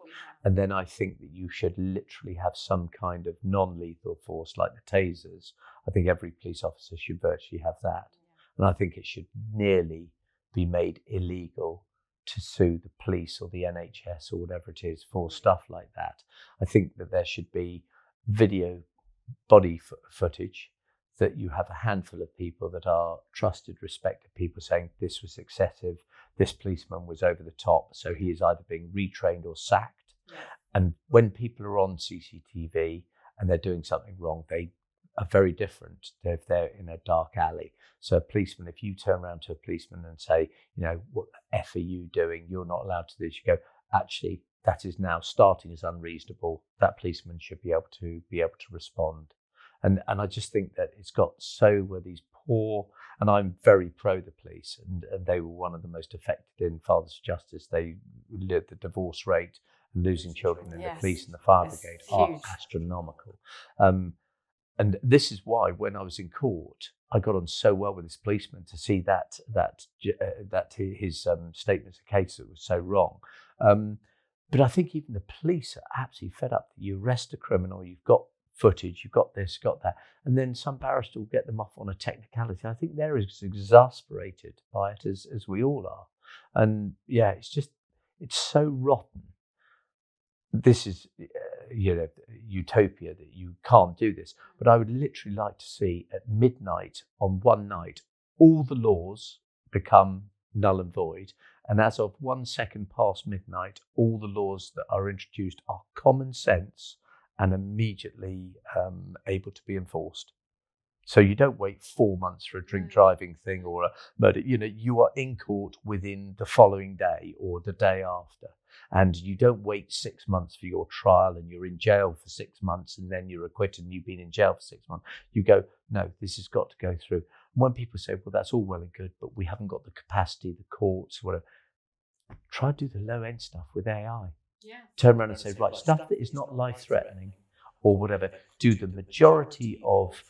And then I think that you should literally have some kind of non-lethal force like the tasers. I think every police officer should virtually have that. And I think it should nearly be made illegal to sue the police or the NHS or whatever it is for stuff like that. I think that there should be video body footage, that you have a handful of people that are trusted, respected people saying this was excessive, this policeman was over the top, so he is either being retrained or sacked. And when people are on CCTV and they're doing something wrong, they are very different if they're in a dark alley. So a policeman, if you turn around to a policeman and say, what the F are you doing? You're not allowed to do this. You go, actually, that is now starting as unreasonable. That policeman should be able to respond. And I just think that it's got so where these poor, and I'm very pro the police, and they were one of the most affected in Fathers for Justice. The divorce rate and losing children in the police and the fire brigade are astronomical. And this is why when I was in court, I got on so well with this policeman to see that his statements of case that was so wrong. But I think even the police are absolutely fed up that you arrest a criminal, you've got footage, you've got this, got that, and then some barrister will get them off on a technicality. I think they're as exasperated by it as we all are. And it's so rotten. This is utopia that you can't do this. But I would literally like to see at midnight on one night all the laws become null and void, And as of 1 second past midnight, all the laws that are introduced are common sense and immediately able to be enforced. So you don't wait 4 months for a drink driving thing or a murder. You are in court within the following day or the day after. And you don't wait 6 months for your trial and you're in jail for 6 months and then you're acquitted and you've been in jail for 6 months. You go, no, this has got to go through. And when people say, well, that's all well and good, but we haven't got the capacity, the courts, whatever, try to do the low end stuff with AI. Yeah. Turn around and say, right, stuff that is not life-threatening or whatever, do the majority of,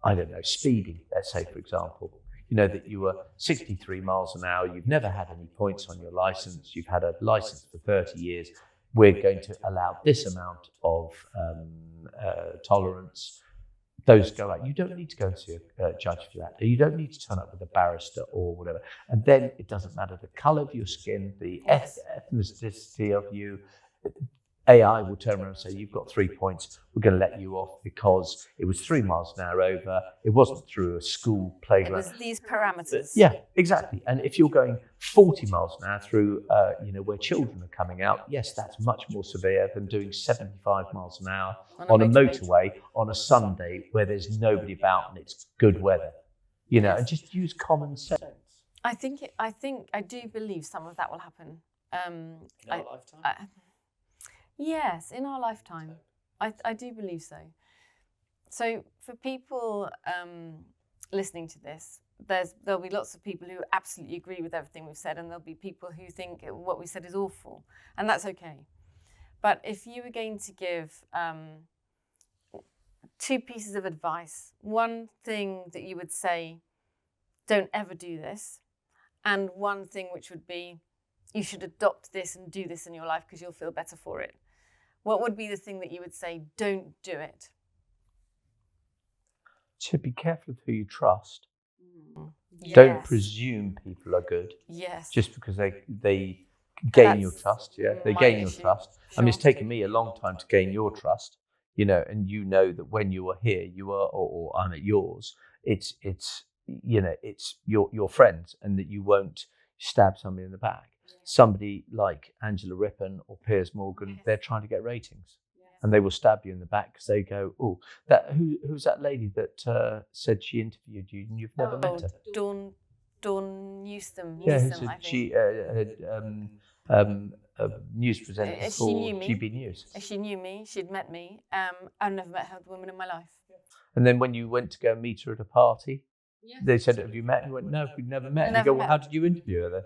I don't know, speeding, let's say, for example. That you were 63 miles an hour, you've never had any points on your license, you've had a license for 30 years, we're going to allow this amount of tolerance. Those go out. You don't need to go and see a judge for that. You don't need to turn up with a barrister or whatever. And then it doesn't matter the colour of your skin, the ethnicity of you. AI will turn around and say, you've got 3 points, we're going to let you off because it was 3 miles an hour over, it wasn't through a school playground. It was these parameters. Yeah, exactly. And if you're going 40 miles an hour through, where children are coming out, yes, that's much more severe than doing 75 miles an hour on a motorway on a Sunday where there's nobody about and it's good weather. And just use common sense. I do believe some of that will happen. In our lifetime? Yes, in our lifetime. I do believe so. So for people listening to this, there'll be lots of people who absolutely agree with everything we've said, and there'll be people who think what we said is awful, and that's okay. But if you were going to give 2 pieces of advice, one thing that you would say, don't ever do this, and one thing which would be, you should adopt this and do this in your life because you'll feel better for it. What would be the thing that you would say, don't do it? To be careful of who you trust. Yes. Don't presume people are good. Yes. Just because they gain your trust. Yeah, they gain your trust. Sure. I mean, it's taken me a long time to gain your trust, and that when you are here, you are, or I'm at yours, it's your friends, and that you won't stab somebody in the back. Somebody like Angela Rippon or Piers Morgan, they're trying to get ratings, and they will stab you in the back because they go, "Oh, who's that lady that said she interviewed you and you've never met her?" Dawn Newsom. Yeah, I think. she news presenter for GB News. She knew me. She'd met me. I've never met her woman in my life. And then when you went to go and meet her at a party, they said, "Have you met?" And you went, "No, we've never met." And you go, "Well, how did you interview her then?"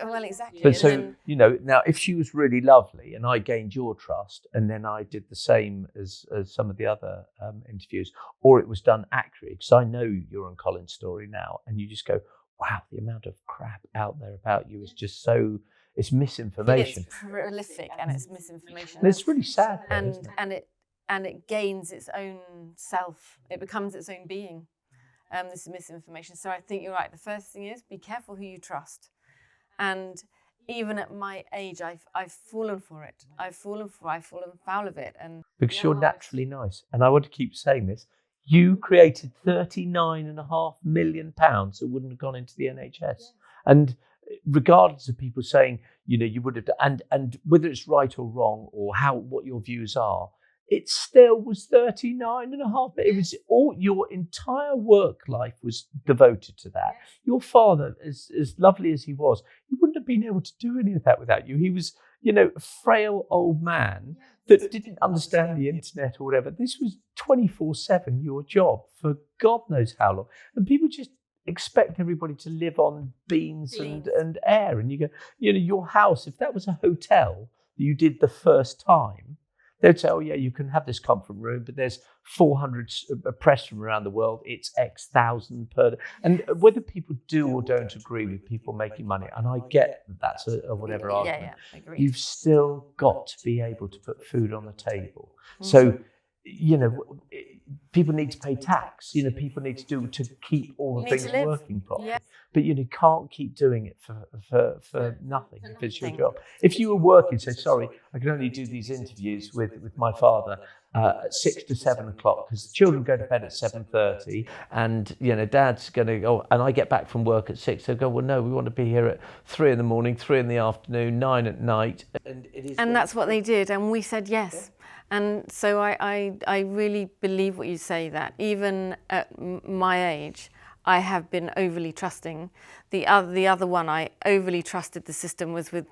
Well, exactly. But so, now if she was really lovely and I gained your trust and then I did the same as some of the other interviews, or it was done accurately, because I know you're on Colin's story now, and you just go, wow, the amount of crap out there about you is just so, it's misinformation. It's prolific and it's misinformation. And it's really sad though, isn't it? And it gains its own self. It becomes its own being. This is misinformation. So I think you're right. The first thing is be careful who you trust. And even at my age, I've fallen for it. I've fallen foul of it. And because you're naturally nice. And I want to keep saying this. You created £39.5 million that wouldn't have gone into the NHS. And regardless of people saying, you would have, and whether it's right or wrong or what your views are, it still was 39.5. It was all, your entire work life was devoted to that. Your father, as lovely as he was, he wouldn't have been able to do any of that without you. He was, a frail old man that didn't understand the internet or whatever. This was 24/7 your job for God knows how long. And people just expect everybody to live on beans. and air. And you go, your house, if that was a hotel that you did the first time, they'd say, oh, yeah, you can have this comfort room, but there's 400 press from around the world. It's X thousand per. And whether people do or don't agree with people making money, and I get that's a whatever argument, you've still got to be able to put food on the table. So, people need to pay tax. People need to keep all the Need things to live. working properly. Yeah. But you can't keep doing it for nothing if it's your job. If you were working, say, sorry, I can only do these interviews with my father at 6 to 7 o'clock because the children go to bed at 7:30, and Dad's going to go, and I get back from work at 6. They go, well, no, we want to be here at 3 in the morning, 3 in the afternoon, 9 at night, and that's what they did, and we said yes. And so I really believe what you say, that even at my age, I have been overly trusting. The other one I overly trusted the system was with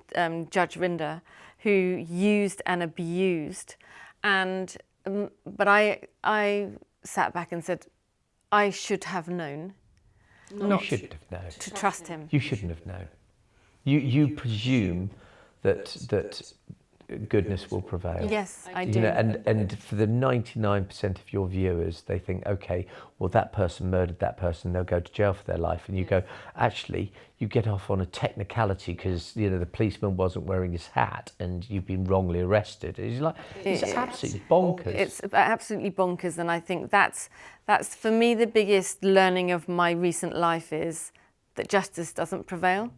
Judge Rinder, who used and abused. But I sat back and said, I should have known. You shouldn't have known. To trust him. You shouldn't have known. You presume that goodness will prevail. Yes, I do. And for the 99% of your viewers, they think, okay, well, that person murdered that person, they'll go to jail for their life. And you go, actually, you get off on a technicality because, the policeman wasn't wearing his hat and you've been wrongly arrested. It's absolutely bonkers. It's absolutely bonkers. And I think that's for me, the biggest learning of my recent life is that justice doesn't prevail.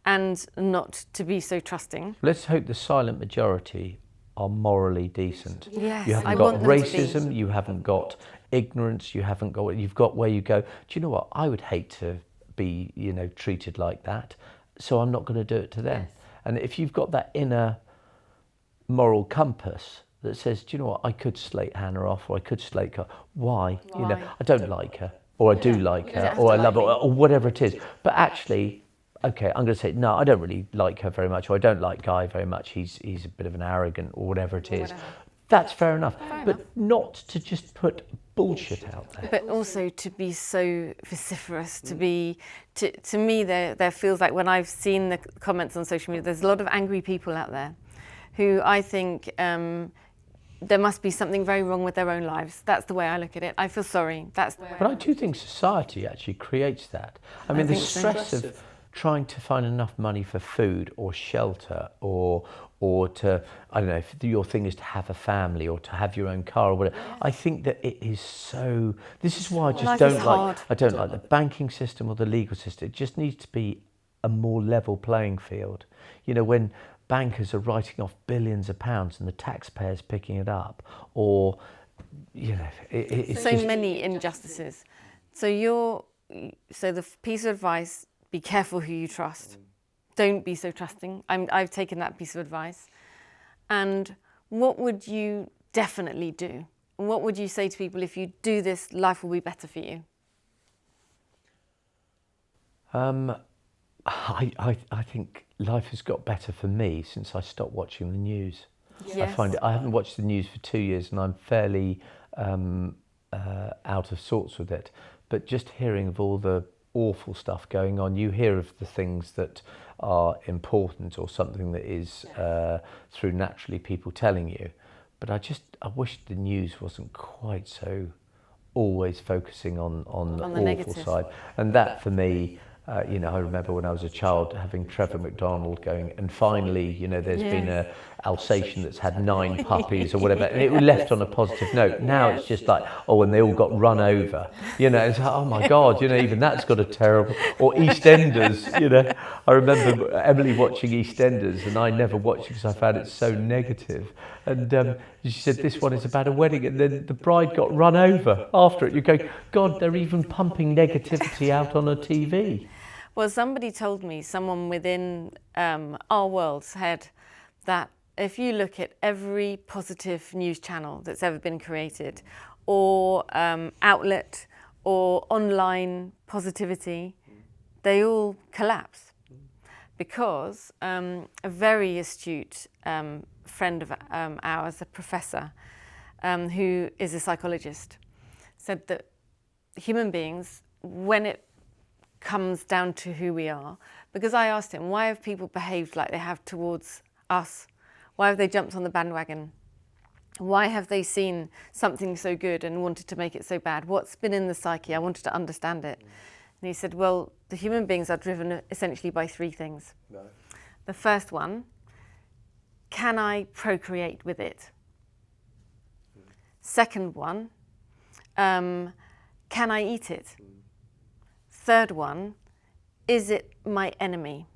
And not to be so trusting. Let's hope the silent majority are morally decent. Yes, you haven't I got want them to be. racism, you haven't got ignorance, you've got where you go, do you know what, I would hate to be, treated like that, so I'm not going to do it to them. Yes. And if you've got that inner moral compass that says, do you know what, I could slate Hannah off, or I could slate her, why? I don't like her, or I do like her, or I love her, or whatever it is. But actually, okay, I'm going to say, no, I don't really like her very much, or I don't like Guy very much. He's a bit of an arrogant, or whatever it is. That's fair enough. But not to just put bullshit out there. But also to be so vociferous, to me, there feels like when I've seen the comments on social media, there's a lot of angry people out there who I think there must be something very wrong with their own lives. That's the way I look at it. I feel sorry. But I do think society actually creates that. I mean, the stress of trying to find enough money for food or shelter or to, I don't know, if your thing is to have a family or to have your own car or whatever. I think that it is so, this is why I don't like the banking system or the legal system. It just needs to be a more level playing field. When bankers are writing off billions of pounds and the taxpayers picking it up, or, it's so many injustices. So the piece of advice, be careful who you trust. Don't be so trusting. I've taken that piece of advice. And what would you definitely do? What would you say to people, if you do this, life will be better for you? I think life has got better for me since I stopped watching the news. Yes. I haven't watched the news for 2 years and I'm fairly out of sorts with it. But just hearing of all the awful stuff going on, you hear of the things that are important or something that is through naturally people telling you. But I wish the news wasn't quite so always focusing on the awful negative side. And that for me, I remember when I was a child having Trevor McDonald going, and finally, there's been a Alsatian that's had 9 puppies or whatever, and it was left on a positive note. Now it's just like, and they all got run over. It's like, oh my God, even that's got a terrible, or EastEnders, I remember Emily watching EastEnders, and I never watched it because I found it so negative. And she said, this one is about a wedding, and then the bride got run over after it. You go, God, they're even pumping negativity out on a TV. Well, somebody told me, someone within our world said that if you look at every positive news channel that's ever been created, or outlet, or online positivity, they all collapse. Because a very astute friend of ours, a professor, who is a psychologist, said that human beings, when it comes down to who we are, because I asked him, why have people behaved like they have towards us? Why have they jumped on the bandwagon? Why have they seen something so good and wanted to make it so bad? What's been in the psyche? I wanted to understand it. And he said, well, the human beings are driven essentially by 3 things. No. The first one, can I procreate with it? Second one, can I eat it? Third one, is it my enemy?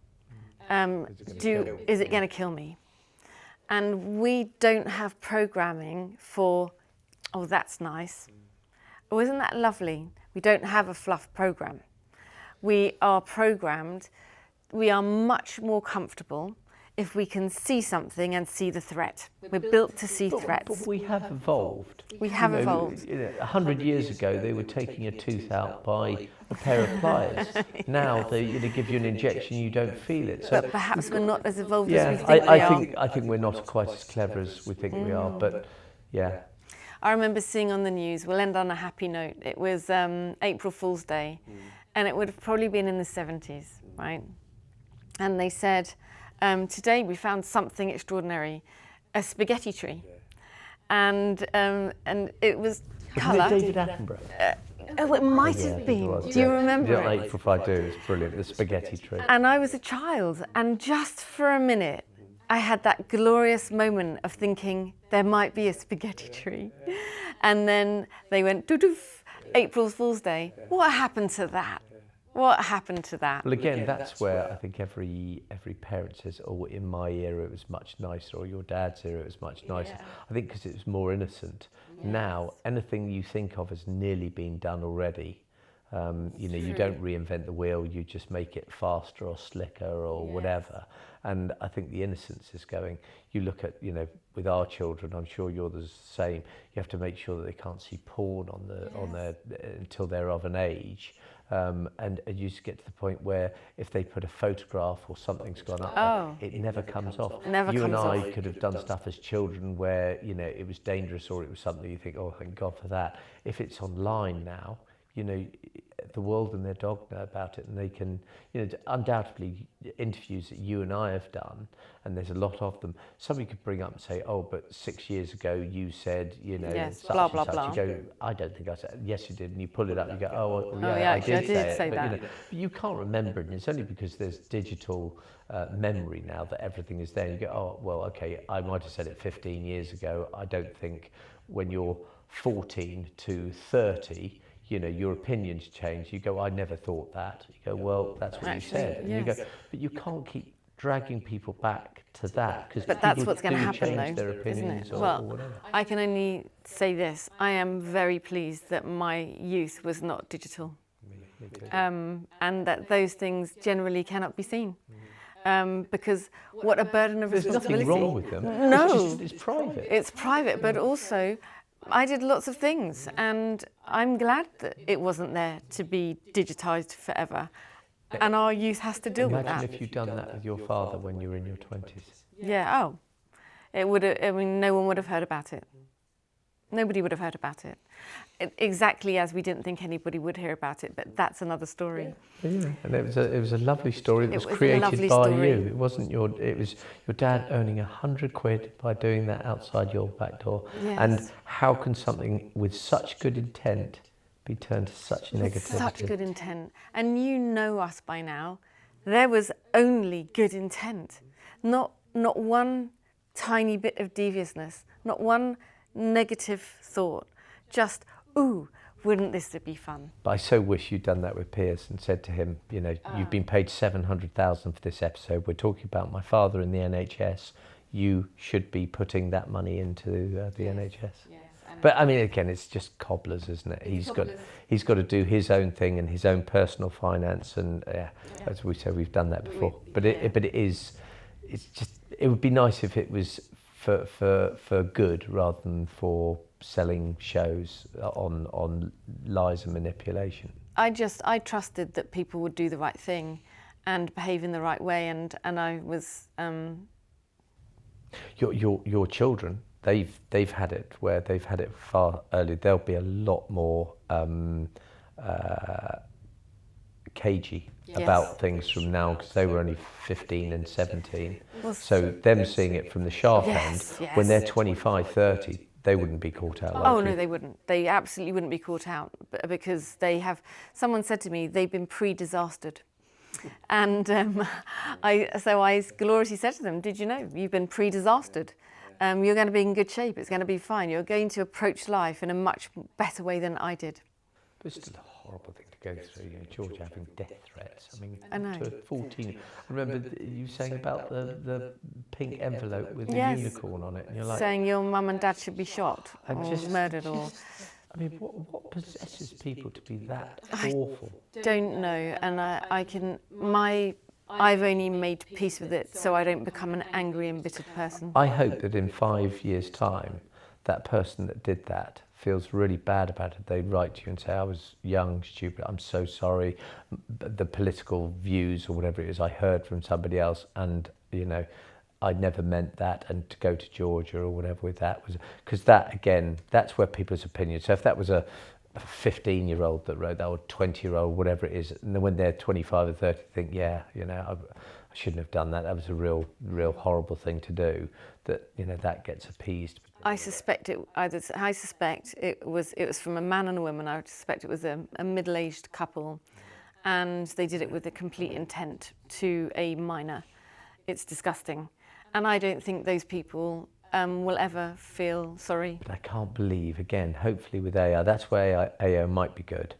Is it going to kill me? And we don't have programming for, oh, that's nice. Oh, isn't that lovely? We don't have a fluff program. We are programmed, we are much more comfortable if we can see something and see the threat. We're built to see threats. But we have evolved. We have evolved. 100 years ago, they were taking a tooth out by a pair of pliers. Now they give you an injection, you don't feel it. So but perhaps we're not as evolved as we think we are. I think we're not quite as clever as we think we are, but yeah. I remember seeing on the news, we'll end on a happy note, it was April Fool's Day, and it would have probably been in the 70s, right? And they said, today we found something extraordinary, a spaghetti tree. And it was colour. David Attenborough. Oh, it might have been. Do you remember it? April 5 do, it's brilliant, the spaghetti tree. And I was a child, and just for a minute, I had that glorious moment of thinking there might be a spaghetti tree. And then they went, doo-doof, April Fool's Day. What happened to that? What happened to that? Well, again, that's where I think every parent says, oh, in my era it was much nicer, or your dad's era it was much nicer. Yeah. I think because it was more innocent. Yes. Now, anything you think of has nearly been done already. You don't reinvent the wheel, you just make it faster or slicker or whatever. And I think the innocence is going. You look at, with our children, I'm sure you're the same. You have to make sure that they can't see porn on their until they're of an age. And you just get to the point where if they put a photograph or something's gone up, it never comes off. You and I could have done stuff as children where it was dangerous or it was something you think, oh, thank God for that. If it's online now, the world and their dog know about it, and they can, undoubtedly interviews that you and I have done, and there's a lot of them. Somebody could bring up and say, oh, but 6 years ago you said, yes, such blah, and blah, such. blah. You go, I don't think I said, yes you did, and you pull it up, you go, oh, I did say it. that. But, you can't remember it, and it's only because there's digital memory now that everything is there. You go, oh, well, okay, I might have said it 15 years ago. I don't think when you're 14 to 30, your opinions change. You go, I never thought that. You go, well, that's what you said. And you go, but you can't keep dragging people back to that because that's what's going to happen, change though, their opinions isn't it? or whatever. I can only say this: I am very pleased that my youth was not digital, and that those things generally cannot be seen. Because what a burden of responsibility. There's nothing wrong with them. No, it's private. It's private, but also I did lots of things, and I'm glad that it wasn't there to be digitised forever. And our youth has to deal with that. Imagine if you'd done that with your father when you were in your 20s. Yeah, it would have, no one would have heard about it. Nobody would have heard about it. Exactly as we didn't think anybody would hear about it, but that's another story. Yeah, and it was a lovely story that was created by you. It wasn't it was your dad earning £100 by doing that outside your back door. Yes. And how can something with such good intent be turned to such negativity? Such good intent. And you know us by now. There was only good intent. Not one tiny bit of deviousness, not one negative thought, just, ooh, wouldn't this be fun? But I so wish you'd done that with Piers and said to him, you've been paid $700,000 for this episode. We're talking about my father in the NHS. You should be putting that money into the NHS. Yes, but I mean, again, it's just cobblers, isn't it? He's got to do his own thing and his own personal finance, and as we said, we've done that before. But it would be nice if it was for good rather than for selling shows on lies and manipulation. I trusted that people would do the right thing and behave in the right way, and I was. Your children, they've had it where they've had it far earlier. There'll be a lot more cagey about things from now because they were only 15 and 17. So them seeing it from the sharp end, when they're 25, 30, they wouldn't be caught out. Oh, no, they wouldn't. They absolutely wouldn't be caught out because someone said to me, they've been pre-disastered. And I gloriously said to them, did you know you've been pre-disastered? you're going to be in good shape. It's going to be fine. You're going to approach life in a much better way than I did. But it's still a horrible thing to go through, you know, George having death threats. I mean, I know. to a 14. I remember you saying about the pink envelope with the Yes. unicorn on it, and you're like, Saying your mum and dad should be shot And or just- murdered or... I mean, what possesses people to be that awful? Don't know, and I've only made peace with it so I don't become an angry, embittered person. I hope that in 5 years' time, that person that did that feels really bad about it. They write to you and say, I was young, stupid, I'm so sorry. The political views or whatever it is, I heard from somebody else, and, you know, I never meant that, and to go to Georgia or whatever with that was, because that, again, that's where people's opinions. So if that was a 15-year-old that wrote that, or 20-year-old, whatever it is, and then when they're 25 or 30, think, yeah, you know, I shouldn't have done that. That was a real horrible thing to do. That, you know, that gets appeased. I suspect it was from a man and a woman. I suspect it was a middle-aged couple, and they did it with a complete intent to a minor. It's disgusting, and I don't think those people will ever feel sorry. But I can't believe, again, hopefully with AI, that's where AI might be good,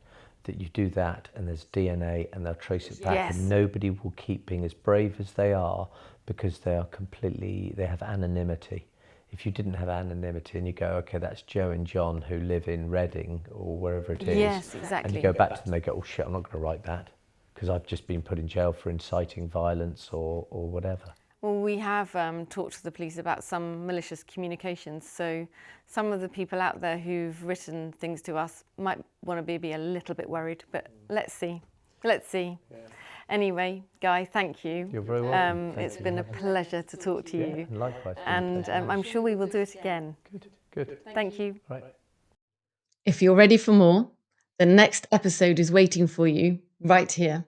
that you do that and there's DNA and they'll trace it back. Yes. And nobody will keep being as brave as they are because they have anonymity. If you didn't have anonymity and you go, okay, that's Joe and John who live in Reading or wherever it is. Yes, exactly. And you go back to them, they go, oh shit, I'm not going to write that because I've just been put in jail for inciting violence or whatever. Well, we have talked to the police about some malicious communications, so some of the people out there who've written things to us might want to be a little bit worried, but let's see. Yeah. Anyway, Guy, thank you. You're very welcome. It's been a pleasure to talk to you. Yeah, likewise. And I'm sure we will do it again. Good. Thank you. Right. If you're ready for more, the next episode is waiting for you right here.